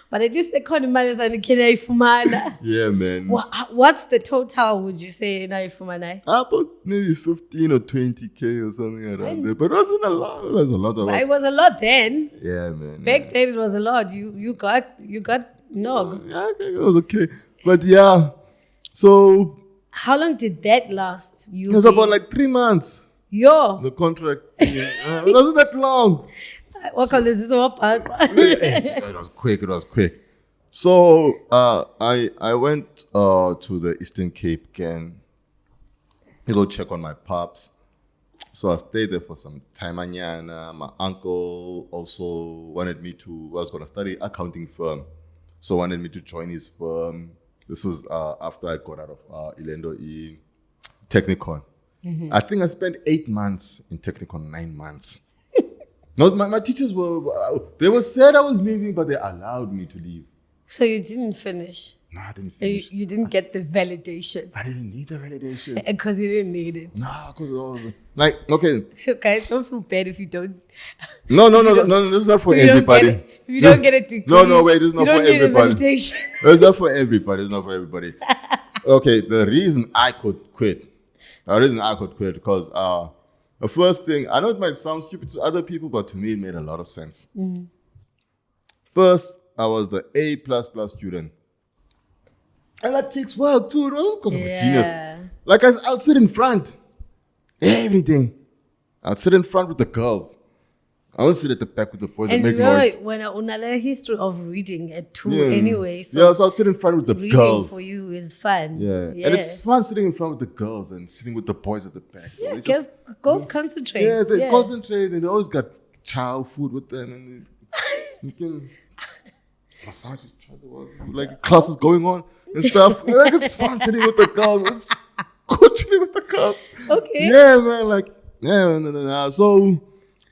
But at least the economy and Khayelitsha. Yeah, man. What's the total, would you say, Khayelitsha? About maybe 15 or 20K or something around there. But it wasn't a lot. It was a lot of us. It was a lot then. Yeah, man. Back then it was a lot. You got nog. Yeah, it was okay. But yeah, so... How long did that last? It was about like 3 months. Yo. The contract. It wasn't that long. What color is this? It was quick. So I went to the Eastern Cape again. To go check on my pops. So I stayed there for some time. My uncle also wanted me to, I was going to study accounting firm. So wanted me to join his firm. This was after I got out of Ilendo E Technicon. Mm-hmm. I think I spent 8 months in Technicon, 9 months. No, my teachers they were sad I was leaving, but they allowed me to leave. So you didn't finish? No, I didn't finish. You didn't get the validation? I didn't need the validation. Because you didn't need it? No, because I was like, okay. So guys, don't feel bad if you don't. No, this is not for everybody. If you don't get a degree. No, wait, this is not for everybody. It's not for everybody. It's not for everybody. Okay, the reason I could quit because the first thing, I know it might sound stupid to other people, but to me it made a lot of sense. Mm. First, I was the A++ student. And that takes work too, no? Because I'm a genius. Like I'll sit in front. Everything. I'll sit in front with the girls. I won't sit at the back with the boys and make noise. When I have a history of reading at 2 anyway. So I'll sit in front with the girls. Reading for you is fun. Yeah. And it's fun sitting in front with the girls and sitting with the boys at the back. Yeah, girls concentrate. Yeah, they concentrate and they always got chow food with them. And you can massage each other. Like classes going on and stuff. Like it's fun sitting with the girls. It's good chilling with the girls. Okay. Yeah, man. So,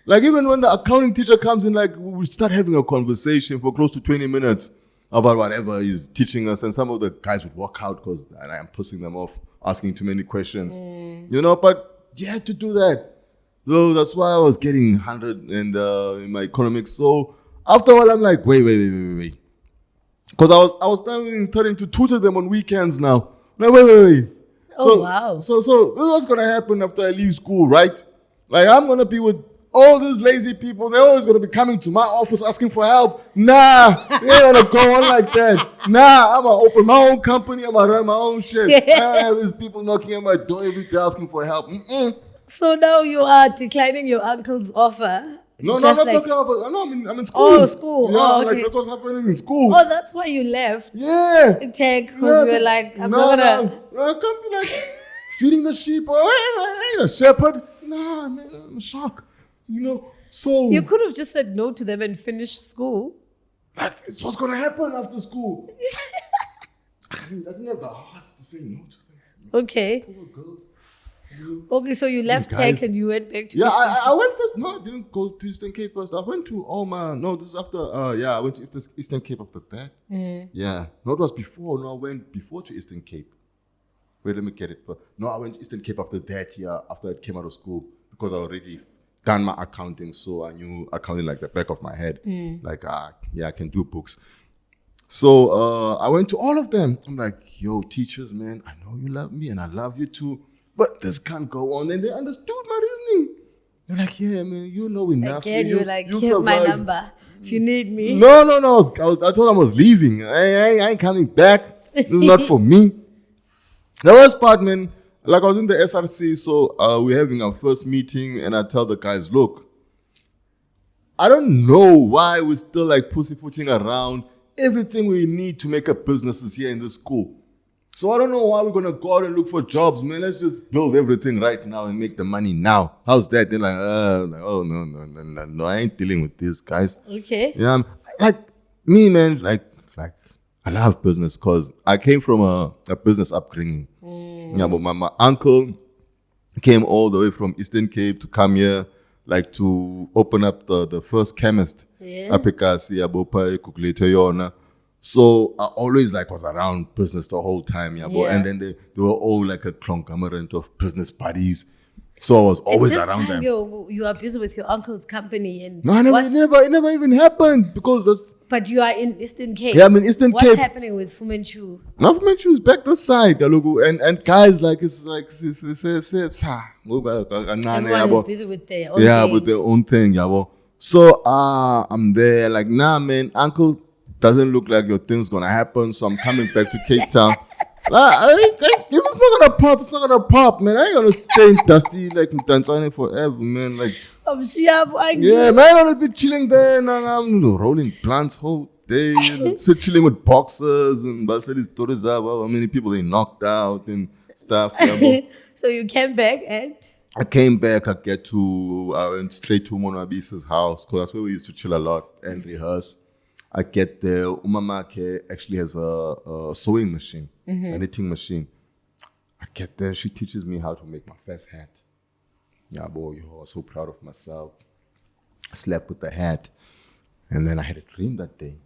like even when the accounting teacher comes in, like we start having a conversation for close to 20 minutes about whatever he's teaching us, and some of the guys would walk out because I am pissing them off, asking too many questions. But you had to do that. So that's why I was getting 100 in my economics. So after a while, I'm like, wait. Because I was starting to tutor them on weekends now. Like, wait. Wow. So this is what's going to happen after I leave school, right? Like, I'm going to be with all these lazy people. They're always going to be coming to my office asking for help. Nah, they ain't going to go on like that. Nah, I'm going to open my own company. I'm going to run my own shit. I don't have these people knocking at my door every day asking for help. So now you are declining your uncle's offer. No, I'm not talking about. No, I'm in school. Oh, school. Yeah, okay. Like that's what's happening in school. Oh, that's why you left. Yeah. Tech, because you were like, I'm not gonna. I can't be like feeding the sheep. I ain't a shepherd. Nah, man, I'm shocked. So you could have just said no to them and finished school. Like it's what's gonna happen after school. I didn't have the hearts to say no to them. Okay. Poor girls. Okay, so you left Tech and you went back to Eastern Cape. I went first. No, I didn't go to Eastern Cape first. I went to this is after, I went to Eastern Cape after that. Yeah. No, it was before. No, I went before to Eastern Cape. Wait, let me get it first. No, I went to Eastern Cape after that, after I came out of school, because I already done my accounting, so I knew accounting like the back of my head. Like, I can do books. So I went to all of them. I'm like, yo, teachers, man, I know you love me and I love you too. But this can't go on. And they understood my reasoning. They're like, yeah, man, you know enough. Again, you're like, here's my number. If you need me. No. I told them I was leaving. I ain't coming back. This is not for me. The worst part, man, like I was in the SRC, so we're having our first meeting, and I tell the guys, look, I don't know why we're still like pussyfooting around. Everything we need to make a business is here in this school. So I don't know why we're going to go out and look for jobs, man. Let's just build everything right now and make the money now. How's that? They're like, oh, no, I ain't dealing with these guys. Okay. Yeah, like me, man, like I love business because I came from a business upbringing. Yeah, but my uncle came all the way from Eastern Cape to come here, like to open up the first chemist. Yeah. So I always was around business the whole time, and then they were all like a conglomerate of business buddies. So I was always around them. You are busy with your uncle's company, and no, it never even happened because that's. But you are in Eastern Cape. Yeah, I'm in Eastern Cape. What's happening with FooManChoo? Now FooManChoo is back this side, and guys everyone is busy with their own thing. With their own thing, So I'm there, like, nah, man, uncle. Doesn't look like your thing's gonna happen, so I'm coming back to Cape Town. If it's not gonna pop, it's not gonna pop, man. I ain't gonna stay in dusty like Ntshwanti forever, man. Like, Yeah, man, I'll be chilling there and I'm rolling plants whole day and sit chilling with boxers and Balsari stories about how many people they knocked out and stuff. Yeah, bro. So you came back and I came back, I went straight to Monabisa's house because that's where we used to chill a lot and rehearse. I get there, Umamake actually has a sewing machine, a knitting machine. I get there, she teaches me how to make my first hat. Yeah, boy, I was so proud of myself. I slept with the hat. And then I had a dream that day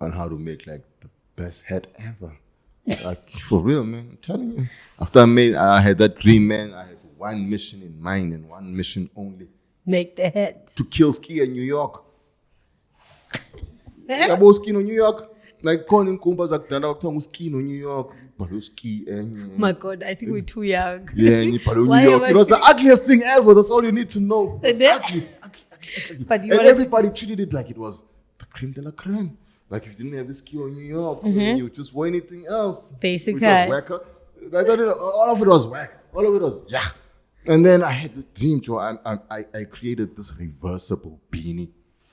on how to make like the best hat ever. Like, for real, man, I'm telling you. After I had that dream, man, I had one mission in mind and one mission only. make the hat. To kill ski in New York. Yabo ski in New York. Like calling Kumpas like ski in New York. Ski My God, I think we're too young. Yeah, in New York. It was the ugliest thing ever. That's all you need to know. Ugly. But you and everybody treated it like it was the creme de la creme. Like if you didn't have a ski in New York, you just wore anything else. Basically. Which was whacker. All of it was whack. All of it was And then I had this dream, Joe, and I created this reversible beanie.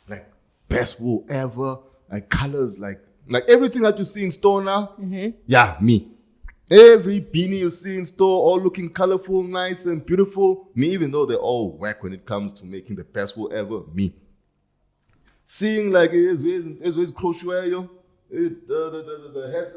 Like best wool ever. Like colors, like everything that you see in store now. Yeah, me. Every beanie you see in store, all looking colorful, nice and beautiful. Me, even though they're all whack when it comes to making the best wool ever, me. Seeing like it's crochet, yo. The hairs,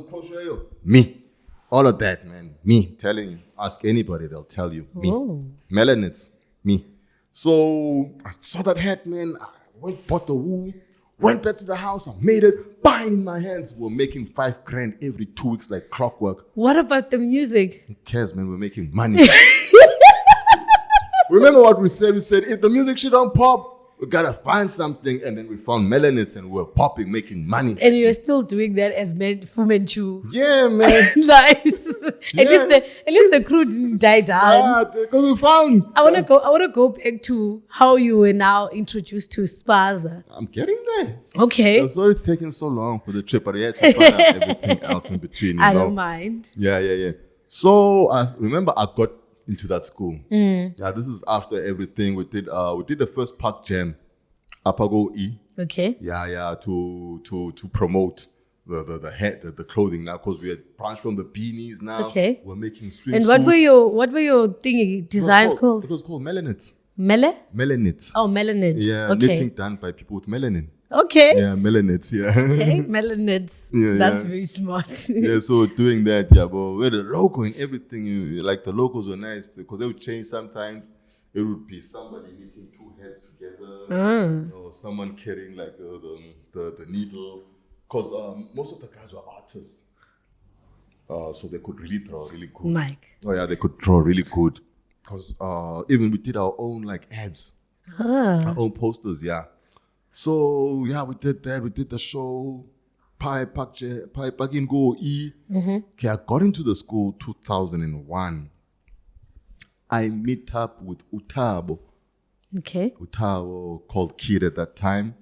crochet, yo. Me. All of that, man. Me. Telling you. Ask anybody, they'll tell you. Me. Oh. Melanids. Me. So I saw that hat, man. I went, bought the wool. Went back to the house, I made it, bang in my hands. We're making $5,000 every 2 weeks like clockwork. What about the music? Who cares, man? We're making money. Remember what we said? We said, if the music shit don't pop, we gotta find something. And then we found melanids and we're popping, making money. And you're still doing that as FooManChoo. Yeah, man. Nice. Yeah. At least the crew didn't die down. Yeah, because we found. I wanna go back to how you were now introduced to Spaza. I'm getting there. Okay. I'm sorry it's taking so long for the trip, but I had to find out everything else in between. I don't mind. Yeah. So I remember I got into that school. Yeah, this is after everything we did. We did the first park jam, Apago E. Okay. Yeah, to promote the clothing now because we had branched from the beanies now. Okay. We're making swimsuits. And what were your designs called? It was called melanids. Melanids. Oh, melanids. Yeah, okay. knitting done by people with melanin. Okay. Yeah, melanids. Yeah. Okay, melanids. Yeah, That's yeah. very smart. Yeah, so doing that, yeah, but with the logo and everything, like the logos were nice because they would change sometimes. It would be somebody knitting two heads together, or someone carrying like the needle. Because most of the guys were artists, so they could really draw really good. Mike. Oh yeah, they could draw really good. Because even we did our own like ads, our own posters, yeah. So yeah, we did that. We did the show. Pai Pakin Go E. Okay, I got into the school 2001. I meet up with Utabo. Okay. Utabo called Kid at that time.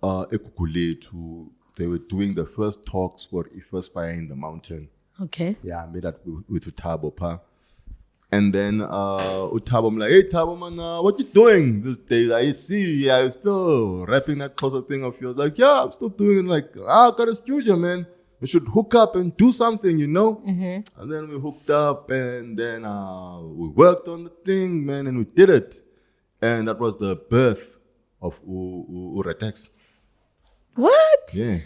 Ekukuletu. They were doing the first talks for First Fire in the Mountain. Okay. Yeah, I met up with Utabo Pa. And then Utabo, I'm like, hey Tabo man, what you doing these days? I see, yeah, you're still rapping that closer thing of yours. Like, yeah, I'm still doing it. Like, I got a studio, man. We should hook up and do something, you know? And then we hooked up and then we worked on the thing, man, and we did it. And that was the birth of Uretex. What? Yeah.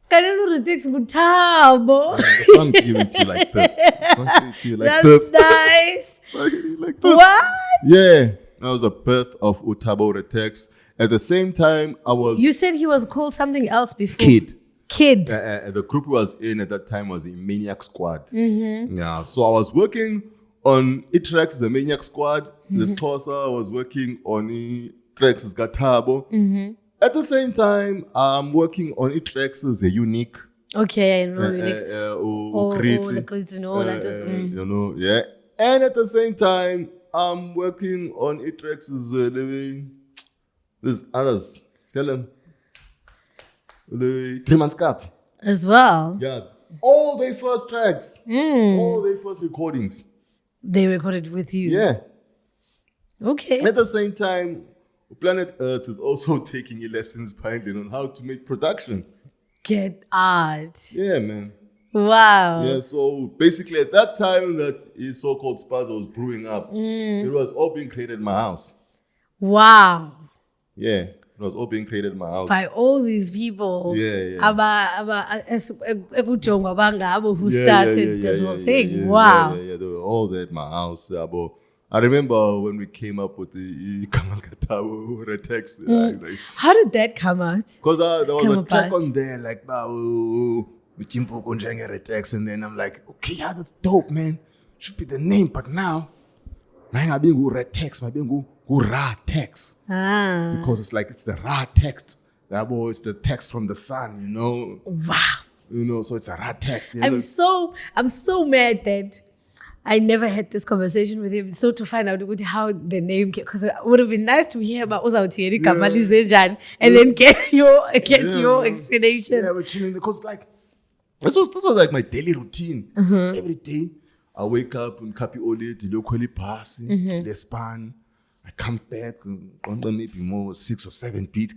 This Gutabo. The song gave it to you like this. That's nice. Like this. What? Yeah. That was the birth of Utabo Retex. At the same time, I was... You said he was called something else before. Kid. The group he was in at that time was the Maniac Squad. Yeah. So I was working on Itrex, the Maniac Squad. This Tosa was working on Itrex, Gatabo. At the same time, I'm working on Itrex, the Unique. Okay, I know. The Kriti, no, you know, yeah. And at the same time, I'm working on Itrex's there's others. Tell them. The 3 months cap. As well. Yeah. All their first tracks. All their first recordings. They recorded with you. Yeah. Okay. At the same time, Planet Earth is also taking lessons behind on how to make production. Get out. Yeah, man. Wow. Yeah, so basically at that time that his so-called Spaza was brewing up, it was all being created in my house. Wow. Yeah, it was all being created in my house. By all these people. Yeah. Who started this whole thing. Wow. Yeah, they were all there at my house. But I remember when we came up with the Kamal Katabu or a text. How did that come out? Because there was Come a track about. on there like, we came up on text, and then I'm like, okay, yeah, that's dope, man. Should be the name, but now, I'm being red text, I'm being ra text. Because it's the ra text. It's the text from the sun, you know. Wow. So it's a ra text. I'm so mad that I never had this conversation with him. So to find out how the name came, because it would have been nice to hear about Uzawtieri Kamali Zenjan and then get your explanation. Yeah, we're chilling because this was like my daily routine. Every day I wake up and copy all it, locally passing, the span. I come back and maybe more 6 or 7 beats.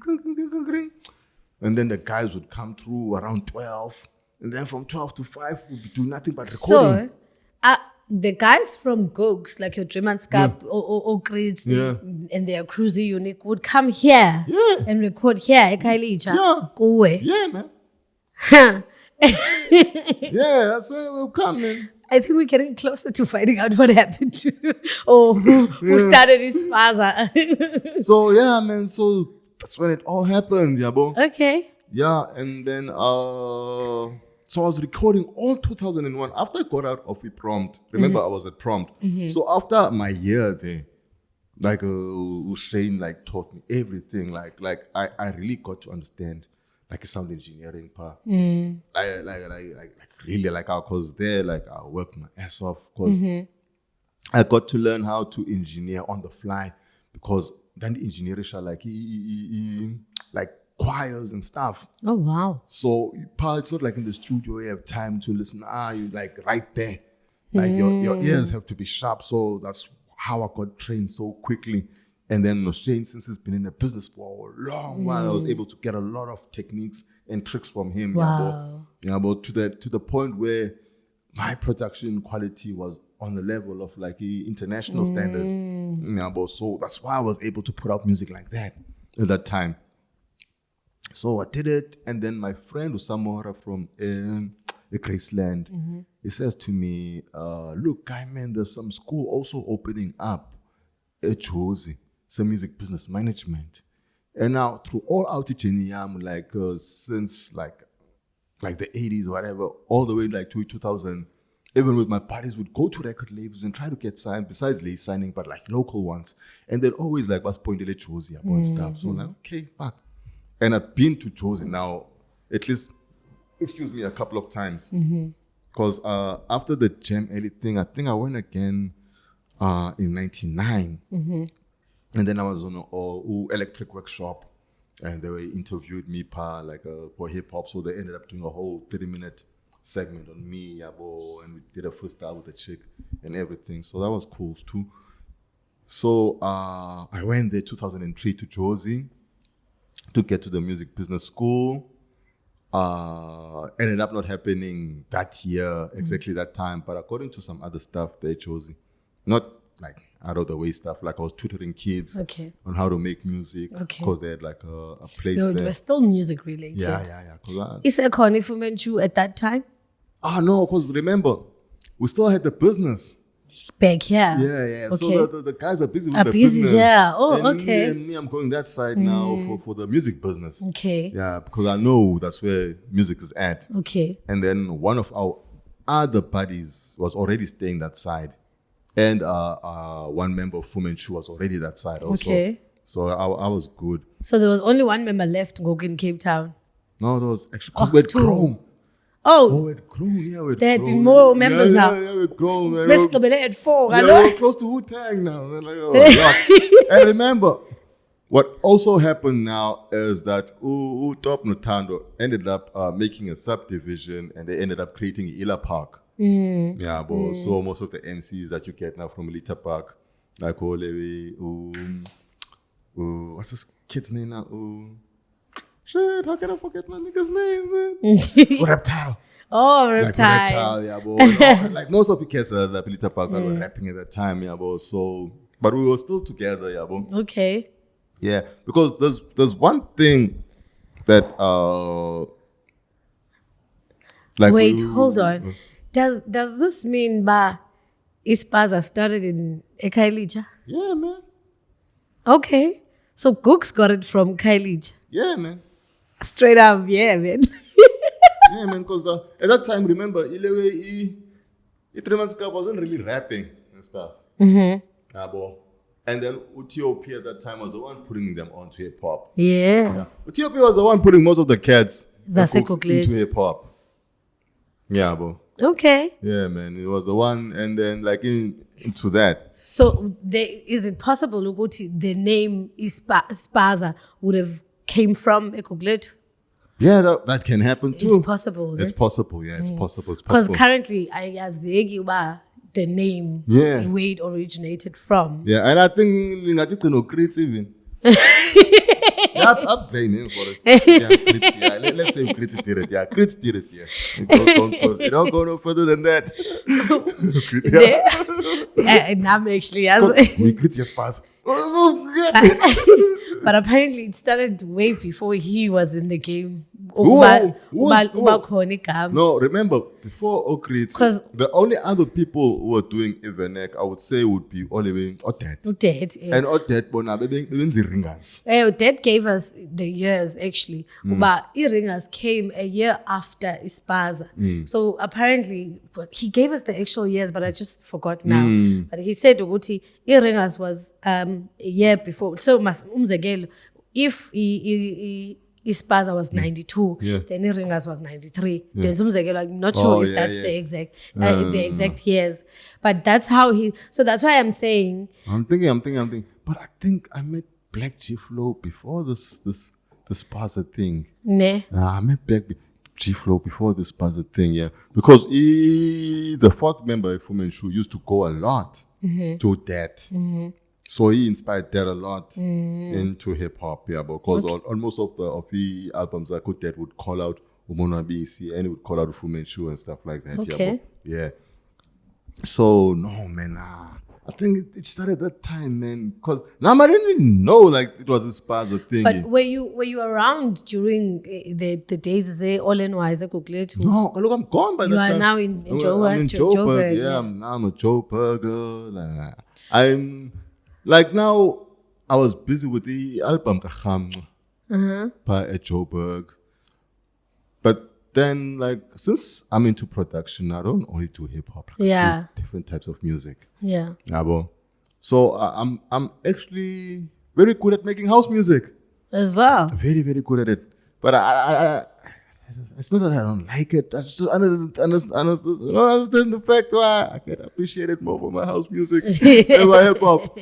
And then the guys would come through around 12. And then from 12 to 5, we'd be doing nothing but recording. So, the guys from Gogs, like your Dreamanskap or Grids and their cruisy unit would come here and record here at Khayelitsha. Yeah. Go away. Yeah, man. Yeah, that's where we're coming. I think we're getting closer to finding out what happened to or who started his father. So yeah, man. So that's when it all happened, yeah, bro. Okay. Yeah, and then so I was recording all 2001 after I got out of a prompt. Remember, I was at prompt. So after my year there, Shane taught me everything. I really got to understand sound engineering part. Really because there I worked my ass off because I got to learn how to engineer on the fly because then the engineering choirs and stuff. Oh wow. So it's not like in the studio you have time to listen. You right there. Your ears have to be sharp. So that's how I got trained so quickly. And then Shane, since he's been in the business for a long while, I was able to get a lot of techniques and tricks from him. Wow. But to the point where my production quality was on the level of international standard. But so that's why I was able to put out music like that at that time. So I did it, and then my friend Usamora from Graceland, he says to me, look, guy, man, there's some school also opening up at Jozi, some music business management. And now through all out since the 80s, whatever, all the way to 2000, even with my parties, would go to record labels and try to get signed, besides lay signing, but local ones. And then always was pointed at Jozi about stuff. So okay, fuck. And I've been to Jozi now at least, a couple of times. Because after the Jam Elite thing, I think I went again in 99. And then I was on an electric workshop, and they interviewed me for hip hop. So they ended up doing a whole 30-minute segment on me, and we did a freestyle with a chick and everything. So that was cool too. So I went there 2003 to Jozi to get to the music business school. Ended up not happening that year, exactly that time, but according to some other stuff they chose not out of the way stuff. I was tutoring kids on how to make music because they had a place there. It was still music related. Yeah. Is there Connie FooManChoo at that time? No, because remember, we still had the business. Back here. Yeah. Okay. So the guys are busy with the business. Yeah. Oh, and okay. Me, I'm going that side now for the music business. Okay. Yeah, because I know that's where music is at. Okay. And then one of our other buddies was already staying that side. And one member of FooManChoo was already that side also. Okay. So I was good. So there was only one member left in Cape Town? No, there was actually, because we had grown. Oh, it grown, yeah. There had been more members now. Yeah, we grown. Mr. at 4. We're close to Wu-Tang now. And remember, what also happened now is that Top Notando ended up making a subdivision, and they ended up creating Ila Park. So most of the MCs that you get now from Elita Park Like what's this kid's name now? Shit, how can I forget my nigga's name, man? Reptile. Oh, Like Reptile. Reptile, yeah, bro. Like most of the kids at the Pelita Park were rapping at that time, yeah, bro. So, but we were still together, yeah, bro. Okay. Yeah, because there's one thing that like Wait, hold on. Does this mean Spaza started in Khayelitsha? Yeah, man. Okay. So Gooks got it from Khayelitsha. Yeah, man. Straight up, yeah, man. Yeah, man, because at that time, remember, Ilewe, 3 months ago wasn't really rapping and stuff. Mm-hmm. Yeah, bro. And then UTOP at that time was the one putting them onto hip hop. Yeah. UTOP was the one putting most of the cats into hip hop. Yeah, bro. Okay. Yeah, man. It was the one, and then like into that. So is it possible Uguti, the name Spaza would have came from Ekuglet? Yeah, that can happen too. It's possible. It's possible, yeah. It's possible. It's Because possible. currently, the name where it originated from. Yeah, and I think no Crits even. Yeah, I blame him for it. Yeah, Crits, yeah. Let's say Crits did it. Yeah, Crits did it. Yeah, you don't go no further than that. Crits, yeah. And I'm actually we Crits your Spaza. But apparently it started way before he was in the game. No, remember, before Okrits, the only other people who were doing Evenek, I would say, would be Oliver Otet. And Otet, Otet gave us the years, actually. But Iringas came a year after Spaza. So apparently, he gave us the actual years, but I just forgot now. But he said, Iringas was a year before. So, if Spaza was 92, then Iringas was 93. Then I'm not sure if that's the exact years. But that's how so that's why I'm saying. I'm thinking. But I think I met Black G Flow before the Spaza thing. I met Black G Flow before the Spaza thing, yeah. Because the fourth member of FooManChoo used to go a lot to that. So he inspired that a lot into hip hop, yeah. Because on most of the albums, I could that would call out Umona BC and he would call out FooManChoo and stuff like that. Okay. Yeah. So no, man. I think it started that time, man. Because now I didn't even know like it was a Spaza thing. But were you around during the days there all in wise Googled? No, look, I'm gone by that time. You are now in Joburg. I'm in Joburg. Yeah, I'm a Joburger. I'm like now. I was busy with the album at Joburg, but then like since I'm into production, I don't only do hip hop. Yeah, do different types of music. Yeah. So I'm actually very good at making house music as well. Very, very good at it. But I it's not that I don't like it. I just understand the fact why I can appreciate it more for my house music than my hip hop.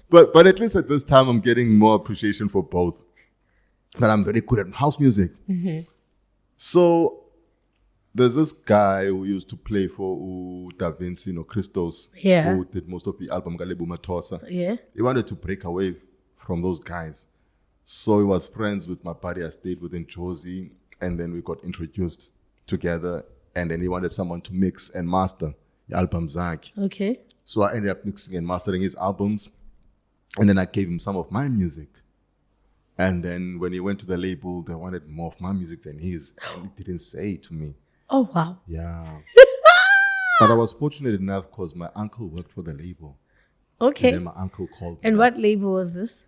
But at least at this time, I'm getting more appreciation for both. But I'm very good at house music. So there's this guy who used to play for Da Vinci, Christos, who did most of the album Galebu Matosa. Yeah. He wanted to break away from those guys. So he was friends with my buddy I stayed with in Josie, and then we got introduced together, and then he wanted someone to mix and master the album Zaki. Okay. So I ended up mixing and mastering his albums, and then I gave him some of my music. And then when he went to the label, they wanted more of my music than his, and he didn't say it to me. Oh, wow. Yeah. But I was fortunate enough because my uncle worked for the label. Okay. And then my uncle called me. And what label was this?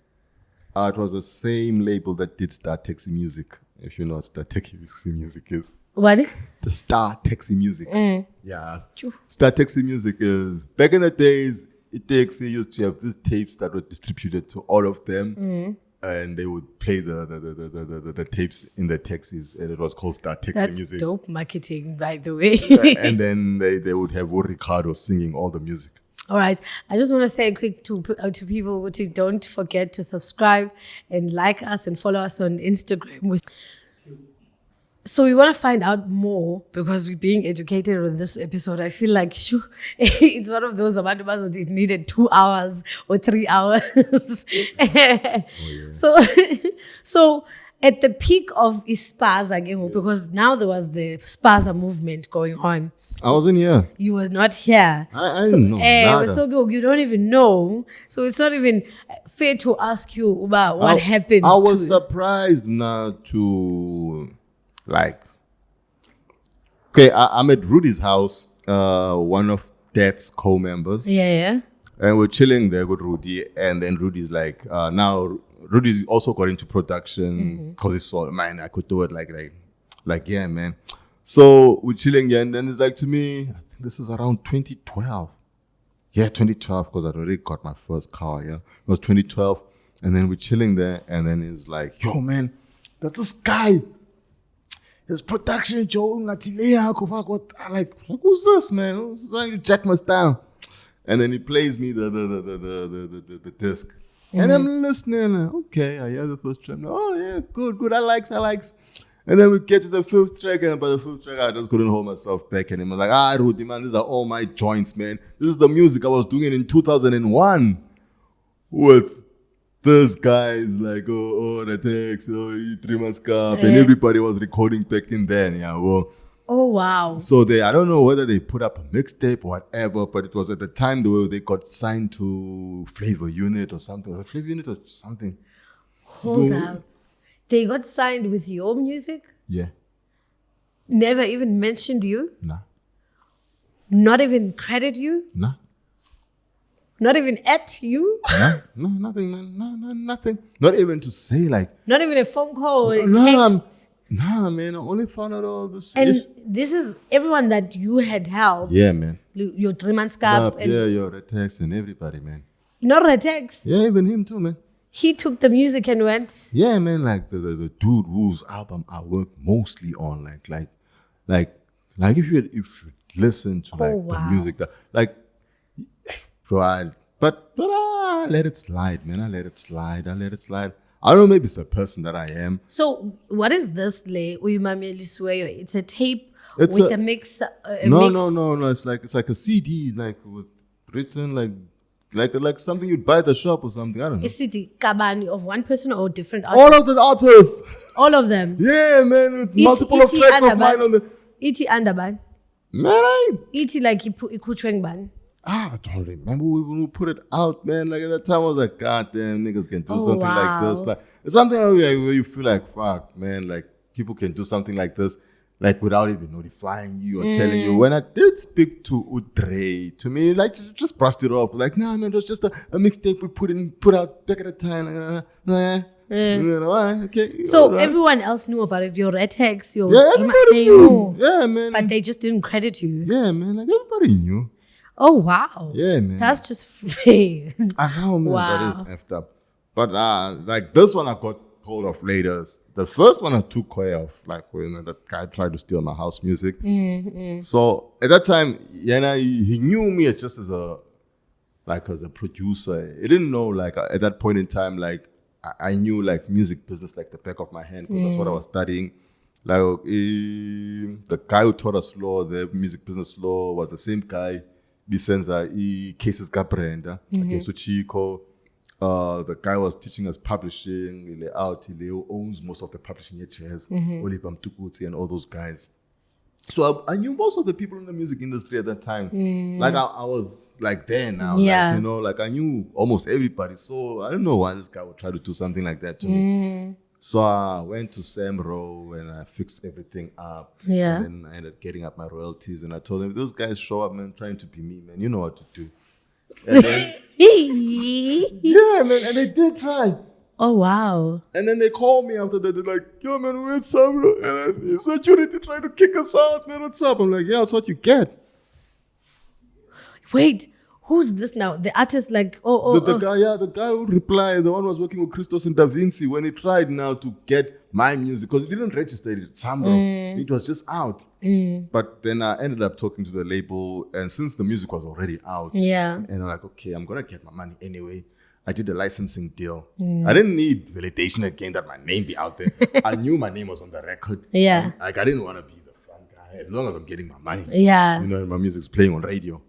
It was the same label that did Star Taxi Music. If you know what Star Taxi Music is. What? The Star Taxi Music. Yeah. Star Taxi Music is, back in the days, Taxi used to have these tapes that were distributed to all of them. And they would play the tapes in the taxis, and it was called Star Taxi Music. That's dope marketing, by the way. And then they would have Ricardo singing all the music. All right. I just want to say quick to people to don't forget to subscribe and like us and follow us on Instagram. So we want to find out more because we're being educated on this episode. I feel like it's one of those about it needed 2 hours or 3 hours. So, so at the peak of Spaza game, because now there was the Spaza movement going on. I wasn't here. You were not here. I didn't know. Nada. So you don't even know. So it's not even fair to ask you about what happened. I was surprised now to, like, okay, I'm at Rudy's house, one of Dad's co-members. Yeah. And we're chilling there with Rudy. And then Rudy's like, now Rudy also got into production because he saw, man, I could do it like, yeah, man. So we're chilling here, and then it's like to me, I think this is around 2012. Yeah, 2012, because I'd already got my first car, yeah. It was 2012. And then we're chilling there, and then it's like, yo, man, there's this guy. His production, Joe, like, who's this, man? Who's trying to jack my style? And then he plays me the disc. And I'm listening, like, okay, I hear the first track. Oh, yeah, good, I likes. And then we get to the fifth track, and by the fifth track, I just couldn't hold myself back anymore. Like, Rudy, man, these are all my joints, man. This is the music I was doing in 2001 with this guys like, the text, 3 months cap, and everybody was recording back in then, yeah, well. Oh, wow. So I don't know whether they put up a mixtape or whatever, but it was at the time they got signed to Flavor Unit or something. Was it Flavor Unit or something? Hold up. They got signed with your music? Yeah. Never even mentioned you? Nah. Not even credit you? Nah. Not even at you? No, nothing, man. No, nothing. Not even to say like. Not even a phone call or a text? Nah, man. I only found out all this. And this is everyone that you had helped. Yeah, man. Your 3 months cap. Yeah, your Retex and everybody, man. Not Retex? Yeah, even him too, man. He took the music and went. Yeah, man. Like the dude whose album I work mostly on, like if you listen to the music that bro, I let it slide, man. I let it slide. I don't know, maybe it's the person that I am. So what is this, Le? It's a tape with a mix. No. It's like a CD, like with written like something you'd buy at the shop or something. I don't know. A CD kabani of one person or different artists? All of the artists. All of them. Yeah, man. With multiple of tracks of mine on the. Iti underban. Man, Iti like ikutweng ban. I don't remember when we put it out, man. Like at that time, I was like, God damn, niggas can do something like this. Like it's something where you feel like, fuck, man. Like people can do something like this, like without even notifying you or telling you. When I did speak to Udre, to me, like just brushed it off. Like, nah, man, it was just a mixtape we put out back at a time. Okay. So everyone else knew about it. Your Retex, everybody knew. Yeah, man. But they just didn't credit you. Yeah, man. Like everybody knew. Oh, wow. Yeah, man. That's just fair. I know, man. That is effed up. But like this one I got hold of later. The first one I took care of, like when that guy tried to steal my house music. So at that time, he knew me as just as a producer. He didn't know like at that point in time, like I knew like music business like the back of my hand because that's what I was studying. Like the guy who taught us law, the music business law, was the same guy. Bisenza, cases Gabrenda, so Chico. The guy was teaching us publishing, he owns most of the publishing HS, Oliver Mtukutsi and all those guys. So I knew most of the people in the music industry at that time. Like I was like there now, like I knew almost everybody. So I don't know why this guy would try to do something like that to me. So I went to Samro and I fixed everything up. Yeah. And then I ended up getting up my royalties. And I told them, those guys show up, man, trying to be me, man. You know what to do. And then, yeah, man. And they did try. Oh, wow. And then they called me after that. They're like, yo, man, we're at Samro. And then security tried to kick us out, man. What's up? I'm like, yeah, that's what you get. Wait. Who's this now? The artist, like, the guy who replied, the one who was working with Christos and Da Vinci, when he tried now to get my music, because he didn't register it at Samro. It was just out. But then I ended up talking to the label, and since the music was already out, and I'm like, okay, I'm going to get my money anyway. I did a licensing deal. I didn't need validation again that my name be out there. I knew my name was on the record. Yeah. Like I didn't want to be the front guy as long as I'm getting my money. Yeah. You know, my music's playing on radio.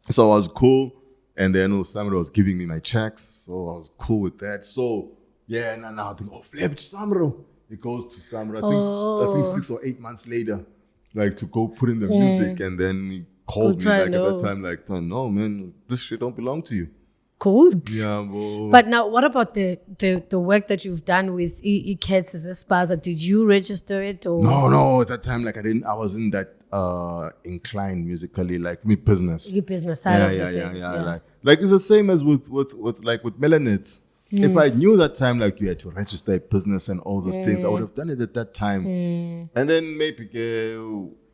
So I was cool. And then somebody was giving me my checks. So I was cool with that. So yeah, and now I think, Flip Samro. It goes to Samro. I think 6 or 8 months later, like to go put in the music. And then he called me like at that time, like, no man, this shit don't belong to you. Good. Yeah, well, But now, what about the work that you've done with Cats as a Spaza? Did you register it or no? At that time, like I wasn't that inclined musically, like me business. your business side of the things? Yeah. Like it's the same as with Melanids. If I knew that time, like you had to register a business and all those things, I would have done it at that time. And then maybe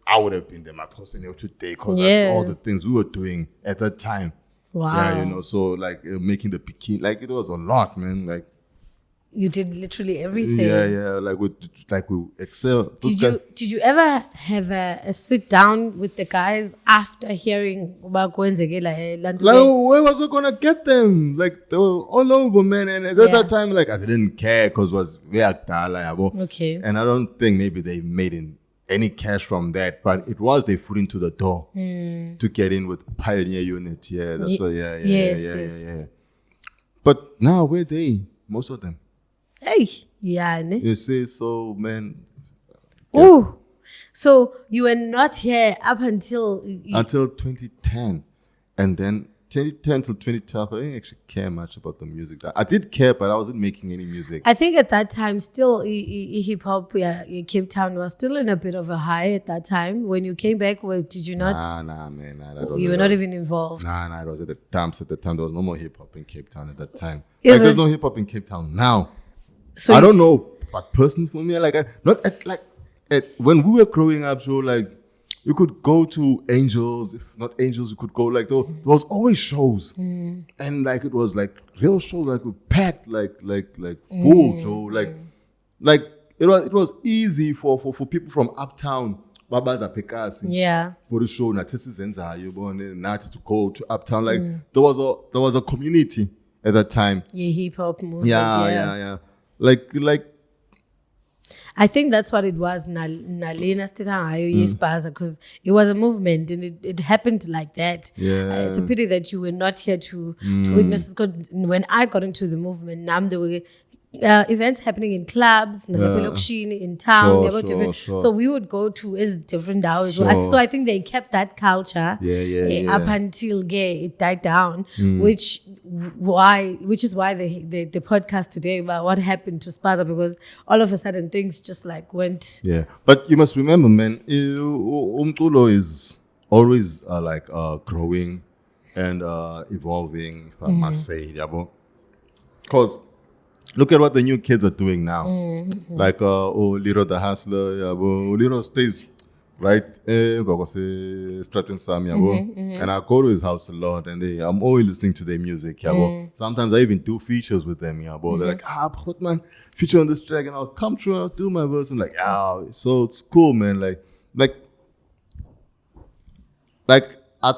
I would have been there, my person today, because that's all the things we were doing at that time. Wow. Yeah, you know, so like making the bikini, like it was a lot, man. Like you did literally everything. Yeah. Like we excel. Did you ever have a sit down with the guys after hearing about Kwenzekela? Like where was I gonna get them? Like they were all over, man. And at that time, like I didn't care because it was very okay. And I don't think maybe they made any cash from that, but it was their foot into the door to get in with Pioneer Unit. Yeah, that's yeah. But now where most of them? Hey, yeah. Ne? You see, so man. Oh, so you were not here up until 2010, and then 2010 to 2012, I didn't actually care much about the music. I did care, but I wasn't making any music. I think at that time, still hip hop, Cape Town was still in a bit of a high at that time. When you came back, did you not? Nah, man. You were not even involved. Nah, it was at the dumps at the time. There was no more hip hop in Cape Town at that time. There's no hip hop in Cape Town now. So I don't know, but personally for me, when we were growing up, so like. You could go to Angels, if not Angels, you could go like there was always shows, and like it was like real shows, like we packed like full, so like it was easy for people from uptown, Babaza Pekasi, for the show. Not to go to uptown, like there was a community at that time. Yeah, hip hop movement. Yeah. Like. I think that's what it was, Nalena Spaza, because it was a movement and it happened like that. Yeah. It's a pity that you were not here to witness it. When I got into the movement, there were events happening in clubs, in town. Sure. So we would go to different hours. So I think they kept that culture up until it died down, which is why the podcast today about what happened to Spaza, because all of a sudden things just like went. Yeah, but you must remember, man, umculo is always growing and evolving, if I must say, because look at what the new kids are doing now. Like Liro the Hustler, Liro stays right Stratton Sam, and I go to his house a lot, and I'm always listening to their music. Sometimes I even do features with them. They're like, put man, feature on this track, and I'll come through and I'll do my verse. I'm like, so it's cool, man. Like I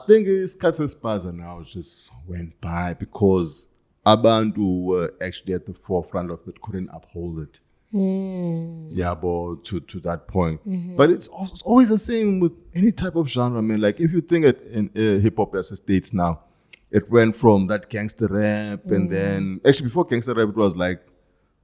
think it's Cattle Spaza now just went by because abantu who were actually at the forefront of it couldn't uphold it. To that point. But it's always the same with any type of genre, man. Like if you think in hip hop as it states now, it went from that gangster rap, and then actually before gangster rap, it was like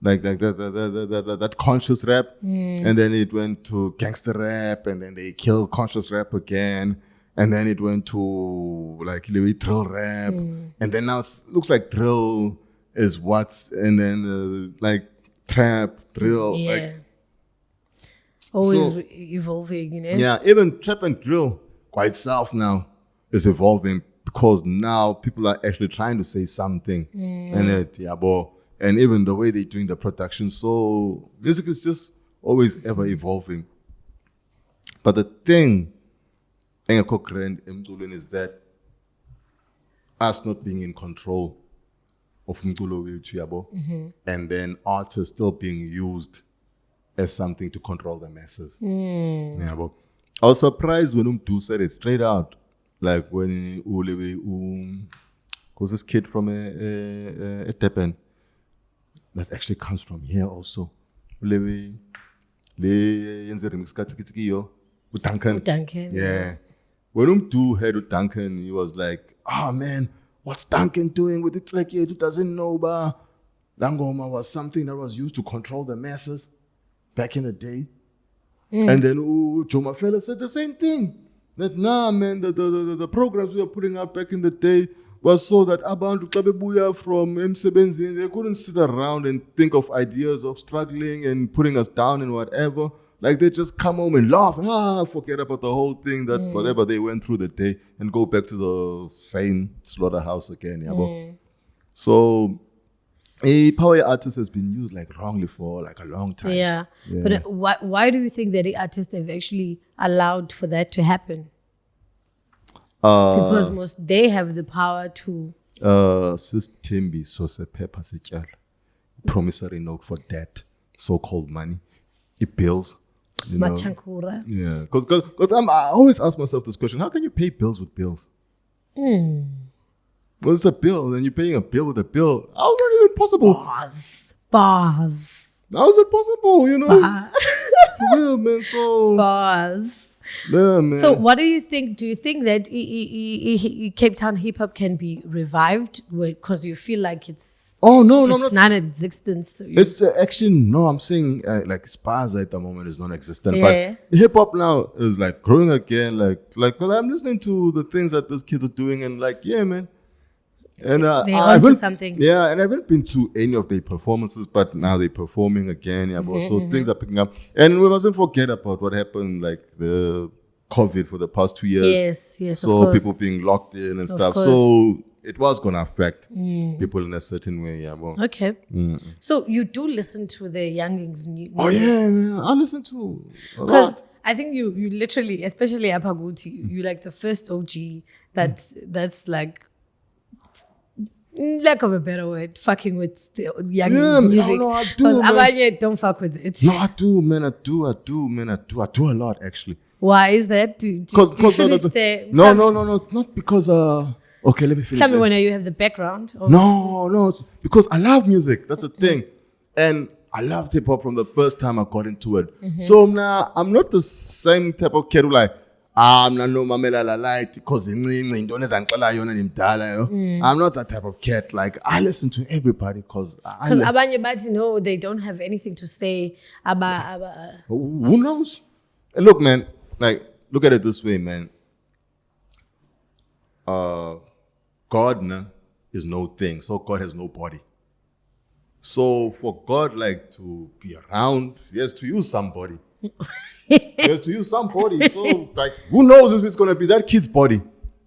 that conscious rap, and then it went to gangster rap, and then they killed conscious rap again. And then it went to like drill rap, and then now it looks like drill is and then like trap, drill, always evolving, you know. Yeah, even trap and drill quite south now is evolving because now people are actually trying to say something, and even the way they're doing the production. So music is just always ever evolving. But the thing is that us not being in control of mculo wethu, and then artists still being used as something to control the masses. I was surprised when Umdu said it straight out, like when was this kid from a Durban that actually comes from here also. Duncan. Duncan. Yeah. When do heard Duncan, he was like, man, what's Duncan doing with the track here? Who doesn't know, ba? Langoma was something that was used to control the masses back in the day. And then Joe Mafela said the same thing. That man, the programs we were putting up back in the day was so that abantu Kabebuya from Msebenzi, they couldn't sit around and think of ideas of struggling and putting us down and whatever. Like they just come home and laugh and forget about the whole thing that whatever they went through the day and go back to the same slaughterhouse again. Yeah, so a power artist has been used like wrongly for like a long time. Yeah. But why do you think that the artists have actually allowed for that to happen? Because most they have the power to. System so se paper setyala. Promissory note for debt, so-called money, it bills. You know? Machankura. Yeah, because I always ask myself this question: how can you pay bills with bills? Well, it's a bill, and you're paying a bill with a bill. How is that even possible? Bars. How is it possible? You know, for real, man. So bars. Yeah, man. So, what do you think? Do you think that Cape Town hip hop can be revived because you feel like it's non-existent? So it's actually no. I'm saying like Spaza at the moment is non-existent, yeah. But hip hop now is like growing again. Like because I'm listening to the things that those kids are doing, and like yeah, man. And they're onto something. Yeah, and I haven't been to any of their performances, but now they're performing again. Yeah, so things are picking up. And we mustn't forget about what happened, like the COVID for the past 2 years. Yes, so of course. People being locked in and stuff. Course. So it was going to affect people in a certain way. Yeah, well. Okay. So you do listen to the youngings' music? Oh yeah, man. I listen to a lot. Because I think you literally, especially Apaguti, you like the first OG that's like, lack of a better word, fucking with the young music. No, I do. Because Abanye don't fuck with it. No, I do, man. I do a lot, actually. Why is that? Do you feel it's there? No. It's not because, okay, let me finish. Tell me when you have the background. No, it's because I love music. That's the thing. And I loved hip hop from the first time I got into it. So now I'm not the same type of kid who like, I'm not because I'm not that type of cat. Like I listen to everybody because Abanye Bati know they don't have anything to say about. Who knows? Look, man. Like look at it this way, man. God is no thing, so God has no body. So for God like to be around, he has to use somebody. So like who knows if it's gonna be that kid's body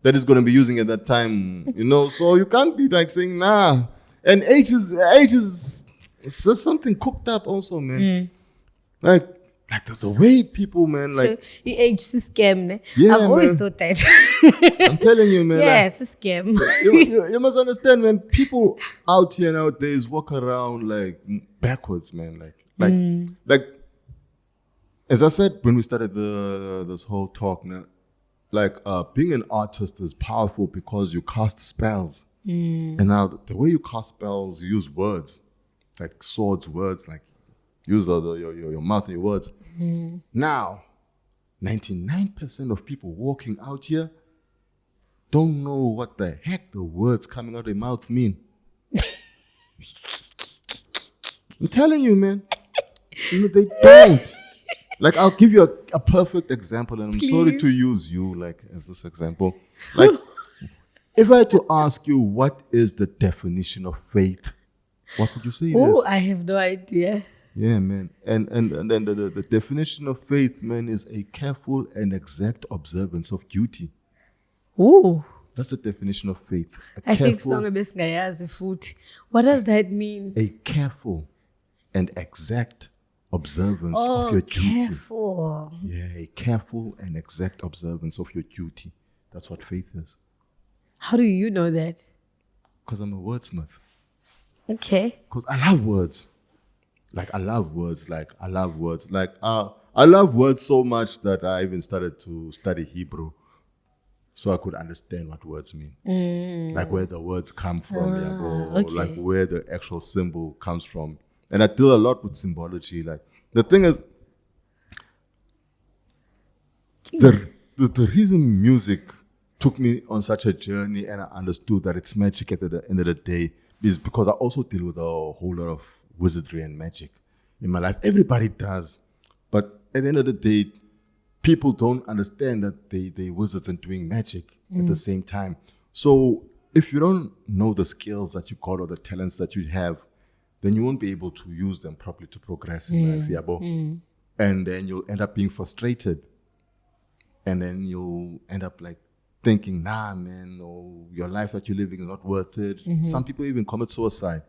that is gonna be using at that time, you know? So you can't be like saying nah. And age is it's just something cooked up also, man. Like the way people, man, like so the age is a scam, ne? Yeah, I've always man. thought that. I'm telling you, man. Yes, like, a scam. you must understand, man. People out here nowadays walk around like backwards, man. Like as I said when we started this whole talk, now, like being an artist is powerful because you cast spells. And now the way you cast spells, you use words, like swords, words, like use your mouth and your words. Now, 99% of people walking out here don't know what the heck the words coming out of their mouth mean. I'm telling you, man. You know, they don't. Like, I'll give you a perfect example, and I'm sorry to use you, like, as this example. Like, if I had to ask you, what is the definition of faith? What would you say it is? Oh, I have no idea. Yeah, man. And then the definition of faith, man, is a careful and exact observance of duty. Ooh. That's the definition of faith. I think songa besingayazi futhi. What does that mean? A careful and exact observance of your duty. Careful. Yeah, a careful and exact observance of your duty. That's what faith is. How do you know that? Because I'm a wordsmith. Okay. Because I love words. I love words. I love words so much that I even started to study Hebrew. so I could understand what words mean. Like where the words come from, or okay. like where the actual symbol comes from. And I deal a lot with symbology. Like the thing is, the reason music took me on such a journey and I understood that it's magic at the end of the day is because I also deal with a whole lot of wizardry and magic in my life. Everybody does. But at the end of the day, people don't understand that they wizards and doing magic at the same time. So if you don't know the skills that you got or the talents that you have, then you won't be able to use them properly to progress in life. Yabo. And then you'll end up being frustrated. And then you'll end up like thinking, nah, man, or your life that you're living is not worth it. Some people even commit suicide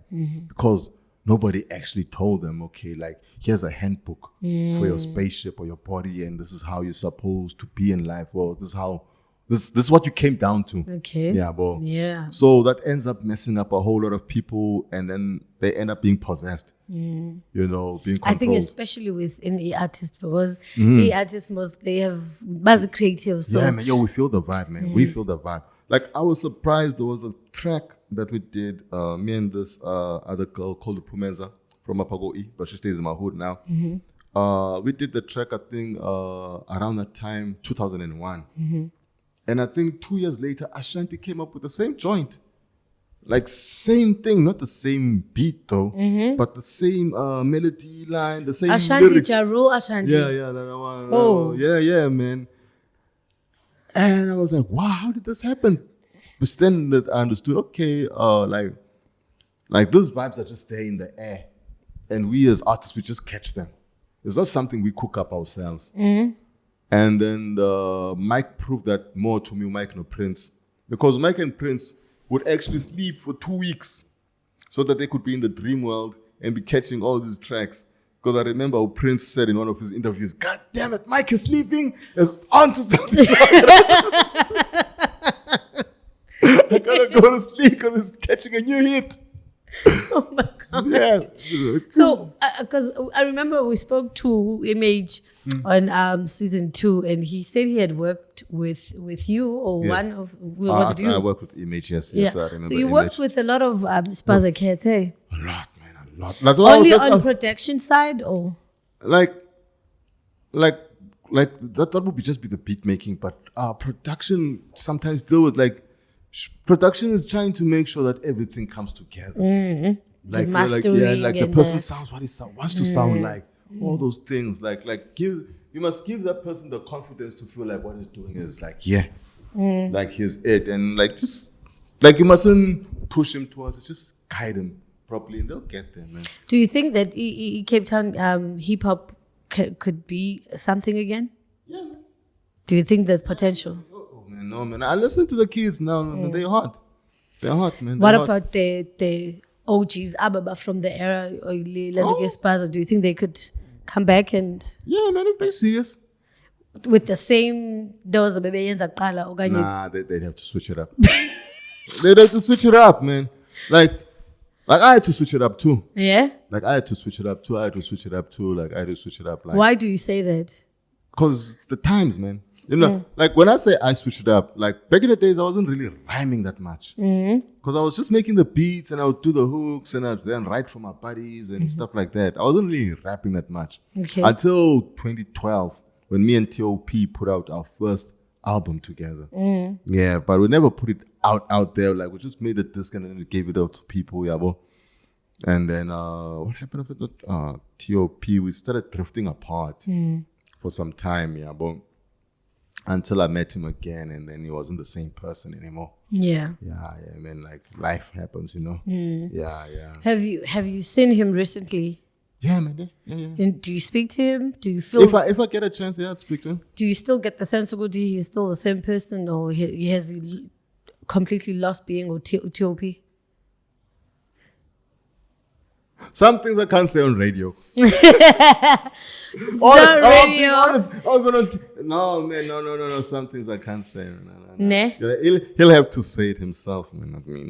because nobody actually told them, okay, like, here's a handbook for your spaceship or your body, and this is how you're supposed to be in life. Well, this is how, this is what you came down to. Okay. Yeah, bro. Yeah. So that ends up messing up a whole lot of people, and then they end up being possessed. You know, being controlled. I think especially within the artists, because the artists they have basic creative. So yeah, man, yo, we feel the vibe, man. We feel the vibe. Like, I was surprised there was a track that we did, me and this other girl called Pumenza from Apagoi, but she stays in my hood now. We did the track, I think, around that time, 2001. And I think 2 years later, Ntshwanti came up with the same joint. Like, same thing, not the same beat though, but the same melody line, the same lyrics. Ntshwanti. Yeah, that one. Yeah, man. And I was like, wow, how did this happen? But then that I understood, okay, like those vibes are just there in the air. And we as artists, we just catch them. It's not something we cook up ourselves. And then Mike proved that more to me, Mike and Prince. Because Mike and Prince would actually sleep for 2 weeks so that they could be in the dream world and be catching all these tracks. Because I remember how Prince said in one of his interviews, God damn it, Mike is sleeping. It's on to something. I gotta go to sleep because it's catching a new hit. Oh my God. Yeah. So, because I remember we spoke to Image on season 2, and he said he had worked with you, or Yes. one of, was it you? I work with Image, yes, Yeah. I remember So you Image. worked with a lot of Spaza cats, eh? A lot, man, a lot. That's why I Only was just, on production side, or? like that would just be the beat making, but production sometimes deal with production is trying to make sure that everything comes together. Like mastering the and person sounds what he wants to sound like. All those things, you must give that person the confidence to feel like what he's doing is like he's it, and you mustn't push him towards it. Just guide him properly, and they'll get there, man. Do you think that Cape Town hip hop could be something again? Yeah, man. Do you think there's potential? Oh, man, no, man. I listen to the kids now. Man. They're hot. They're hot, man. What They're hot. about the OGs, Ababa from the era, Spaza? Do you think they could come back and Yeah, man, if they're serious. with the same those bebeyenza kuqala okanye? Nah, they'd have to switch it up. They'd have to switch it up, man. Like I had to switch it up too. Yeah. I had to switch it up too. I had to switch it up too. I had to switch it up. Why do you say that? Because it's the times, man. You know, when I say I switched it up, back in the days, I wasn't really rhyming that much. Because I was just making the beats and I would do the hooks and I'd then write for my buddies and stuff like that. I wasn't really rapping that much. Okay. Until 2012, when me and T.O.P. put out our first album together. Yeah, but we never put it out there. We just made the disc and then we gave it out to people. Yeah, bro. And then what happened after that? T.O.P. we started drifting apart for some time. Yeah, bro. Until I met him again, and then he wasn't the same person anymore. Yeah. Yeah, man. Life happens, you know. Yeah. Have you seen him recently? Yeah, man. Yeah. And do you speak to him? Do you feel? If I get a chance, I'd speak to him. Do you still get the sense of he's still the same person, or he has completely lost being or T.O.P.? Some things I can't say on radio. Not radio. No. Some things I can't say. No. Ne? Yeah, he'll have to say it himself, man, not me.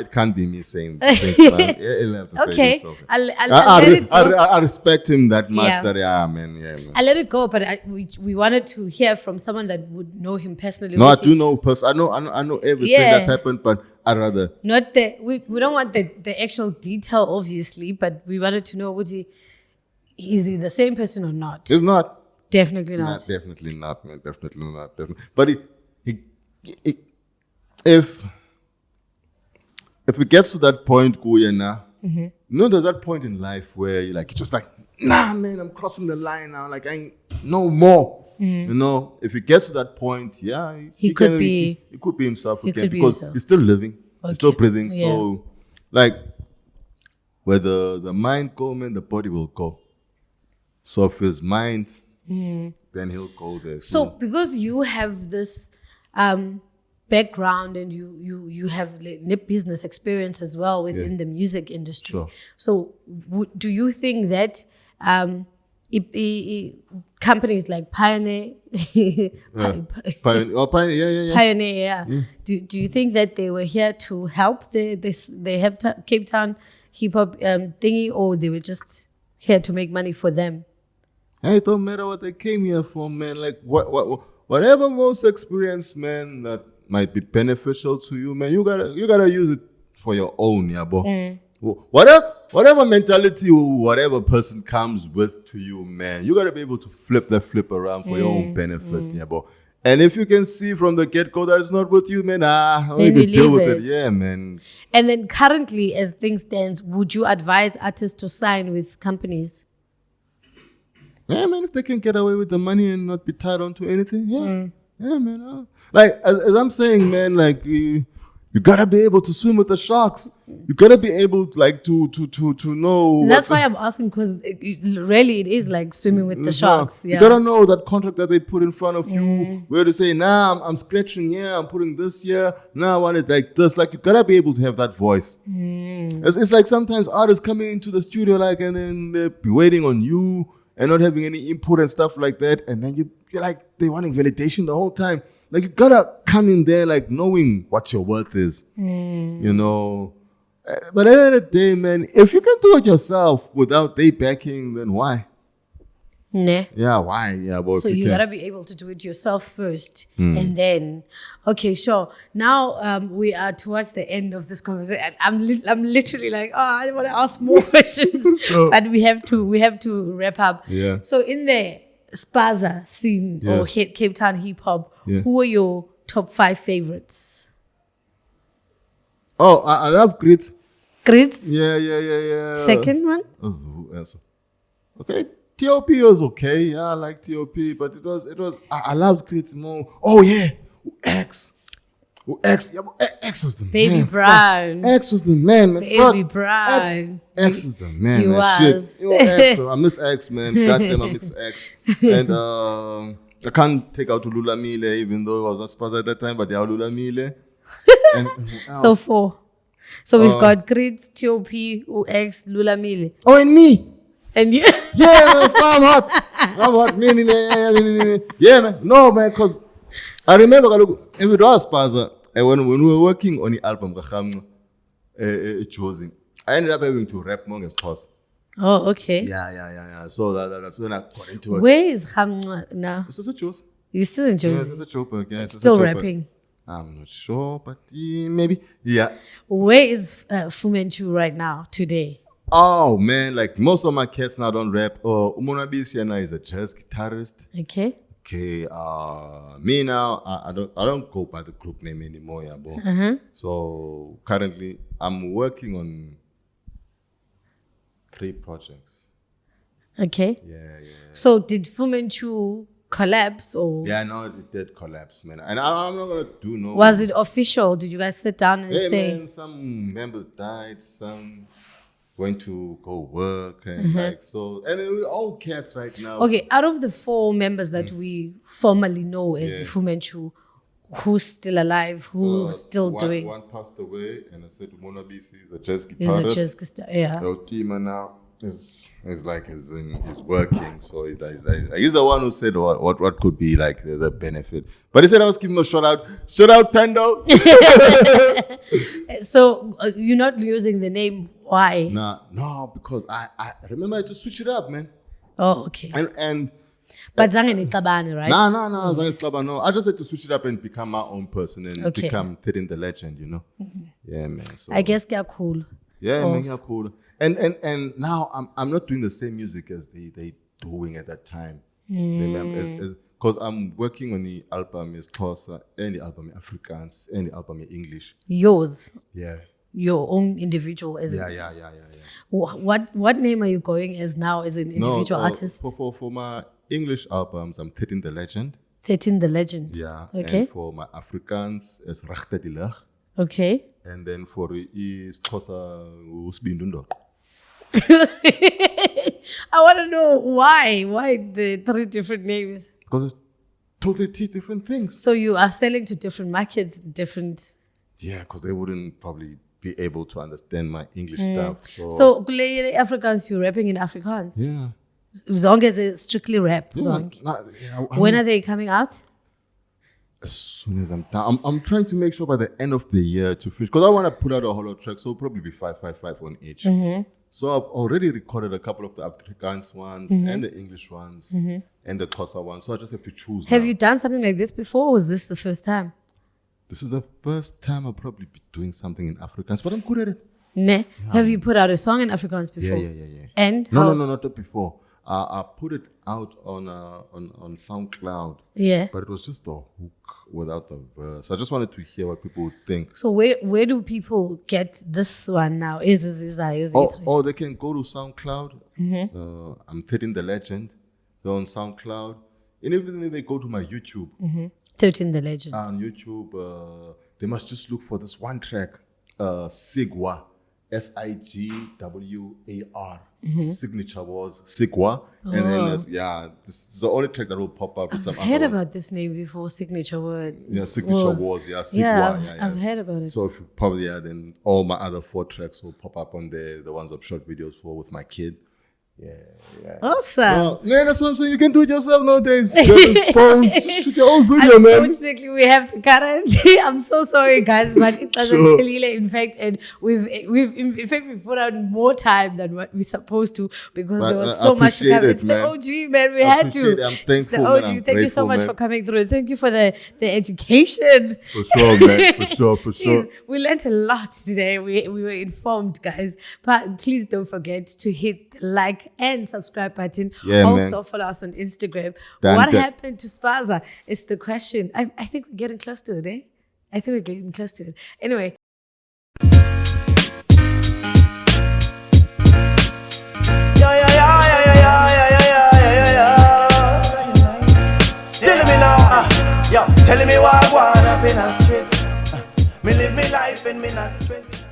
It can't be me saying things. He'll have to say it himself. I'll let it go. I respect him that much. Yeah. That man. I let it go, but we wanted to hear from someone that would know him personally. No, I do know I know everything that's happened, but I'd rather not we don't want the actual detail, obviously, but we wanted to know is he the same person or not? It's not. Definitely not. Definitely not, man. Definitely not. But if it gets to that point, Kuyena, there's that point in life where you're just like, nah, man, I'm crossing the line now. Like, I ain't no more. If it gets to that point, he could be himself again because he's still living, he's still breathing. Yeah. So, where the mind go, man, the body will go. So if his mind, then he'll go there. So because you have this background and you have business experience as well within the music industry. Sure. So do you think that companies like Pioneer, Pioneer, do you think that they were here to help the Cape Town hip hop thingy, or they were just here to make money for them? Hey, it don't matter what they came here for, man. Like whatever most experience, man, that might be beneficial to you, man. You gotta use it for your own, yeah, bro. Whatever mentality, whatever person comes with to you, man, you gotta be able to flip around for your own benefit, yeah, bro. And if you can see from the get-go that it's not with you, man, maybe deal with it. Yeah, man. And then currently, as things stand, would you advise artists to sign with companies? Yeah, man, if they can get away with the money and not be tied onto anything, yeah, man. As I'm saying, man, you gotta be able to swim with the sharks. You gotta be able, to know. And that's why I'm asking, because really it is like swimming with the sharks. Yeah. You gotta know that contract that they put in front of you, where they say, nah, I'm scratching here, I'm putting this here, nah, I want it like this. Like, you gotta be able to have that voice. It's like sometimes artists coming into the studio, and then they're waiting on you and not having any input and stuff like that, and then you're like, they're wanting validation the whole time. Like, you gotta come in there knowing what your worth is, But at the end of the day, man, if you can do it yourself without they backing, then why? Nah. Yeah, why? Yeah, but so you gotta be able to do it yourself first, and then, okay, sure. Now we are towards the end of this conversation. I'm literally like, I want to ask more questions, but we have to wrap up. Yeah. So in the Spaza scene or Cape Town hip hop, who are your top 5 favorites? Oh, I love Grits. Grits? Yeah. Second one? Oh, who else? Okay. T.O.P. was okay. Yeah, I like T.O.P. But it was. I loved Grits more. Oh yeah, X. Yeah, X was the Baby man. Brown. X was the man. Baby Brown. X is the man. He man. was. Shit. X. So I miss X, man. Goddamn, I miss X. And I can't take out Lula Mile, even though it was not Spaza at that time, but they are Lula Mile. And so 4. So we've got Grits, T.O.P., X, Lula Mile. Oh, and me. And you? Yeah, I'm hot. Yeah, man. No, man, because I remember, if it was Spaza, when we were working on the album, I ended up having to rap more as possible. Oh, okay. Yeah. So that's when I got into it. Where is Khamnqa now? It's just a Joburg. He's still in Joburg. Yeah, it's a Joburg. Yeah, still rapping. I'm not sure, but maybe. Yeah. Where is FooManChoo right now, today? Oh, man, most of my cats now don't rap. Umonabisi is a jazz guitarist. Okay. Me now, I don't go by the group name anymore, yeah, bro. So currently, I'm working on 3 projects. Okay. Yeah. So did FooManChoo collapse or? Yeah, no, it did collapse, man. And I'm not gonna do no. Was it official? Did you guys sit down and say? Man, some members died, some went to go work, and and we're all cats right now. Okay, out of the 4 members that we formally know as the FooManChoo, who's still alive, who's still doing. One passed away, and I said Monabisi is a jazz He's guitarist. a jazz guitar, yeah. So Tima now is working. So he's the one who said what could be like the benefit. But he said I was giving him a shout out. Shout out Pendo. So you're not using the name. Why? No, because I remember I had to switch it up, man. Oh, okay. And But Zange Tabani, right? No. I just had to switch it up and become my own person and become Tedin the legend, you know. Yeah, man. So I guess they're cool. yeah, man, yeah, cool. And now I'm not doing the same music as they doing at that time. Because I'm working on the album is Xhosa, and the album is Afrikaans, and the album is English. Yours. Yeah. Your own individual as Yeah. What name are you going as now as an individual artist? For my English albums, I'm Tedin the legend. 13 the Legend. Yeah. Okay. And for my Afrikaans, it's Regte die Lig. Okay. And then for is Xhosa Usbindundo. I want to know why the 3 different names. Because it's totally 2 different things. So you are selling to different markets, different. Yeah, because they wouldn't probably be able to understand my English stuff. So kule Afrikaans, you're rapping in Afrikaans. Yeah. As long as it's strictly rap. When are they coming out? As soon as I'm done. I'm trying to make sure by the end of the year to finish. Because I want to put out a whole lot of tracks. So it'll probably be 5 on each. So I've already recorded a couple of the Afrikaans ones and the English ones and the Xhosa ones. So I just have to choose. Have you done something like this before, or was this the first time? This is the first time I'll probably be doing something in Afrikaans, but I'm good at it. Ne? Have you put out a song in Afrikaans before? Yeah. And No, not that before. I put it out on SoundCloud. Yeah. But it was just a hook without the verse. I just wanted to hear what people would think. So where do people get this one now? Is Or they can go to SoundCloud. I'm Tedin the Legend. They're on SoundCloud. And even if they go to my YouTube. 13 the Legend. On YouTube, they must just look for this one track, Sigwa. Sigwar. Signature was Sigwa. And then, this is the only track that will pop up with some I've heard about this name before, Signature Word. Yeah, Signature was, Sigwa. Yeah, I've heard about it. So if you probably, then all my other 4 tracks will pop up on there, the ones I've shot videos for with my kid. Yeah. Awesome. Well, man, that's what I'm saying. You can do it yourself nowadays. There's phones. Just shoot your own video, man. Unfortunately, we have to cut it. I'm so sorry, guys, but it doesn't really. In fact, and we've put out more time than what we're supposed to because there was so much to cover. It's the OG, man. We had to. I'm thankful, it's the OG. man. Thank you so much for coming through. Thank you for the education. For sure, man. For sure. We learned a lot today. We were informed, guys. But please don't forget to hit the like and subscribe button. Also follow us on Instagram. What happened to Spaza is the question. I think we're getting close to it, eh? I think we're getting close to it. Anyway. Telling me now, telling me what I want up in the streets. Me live me life and me not stress.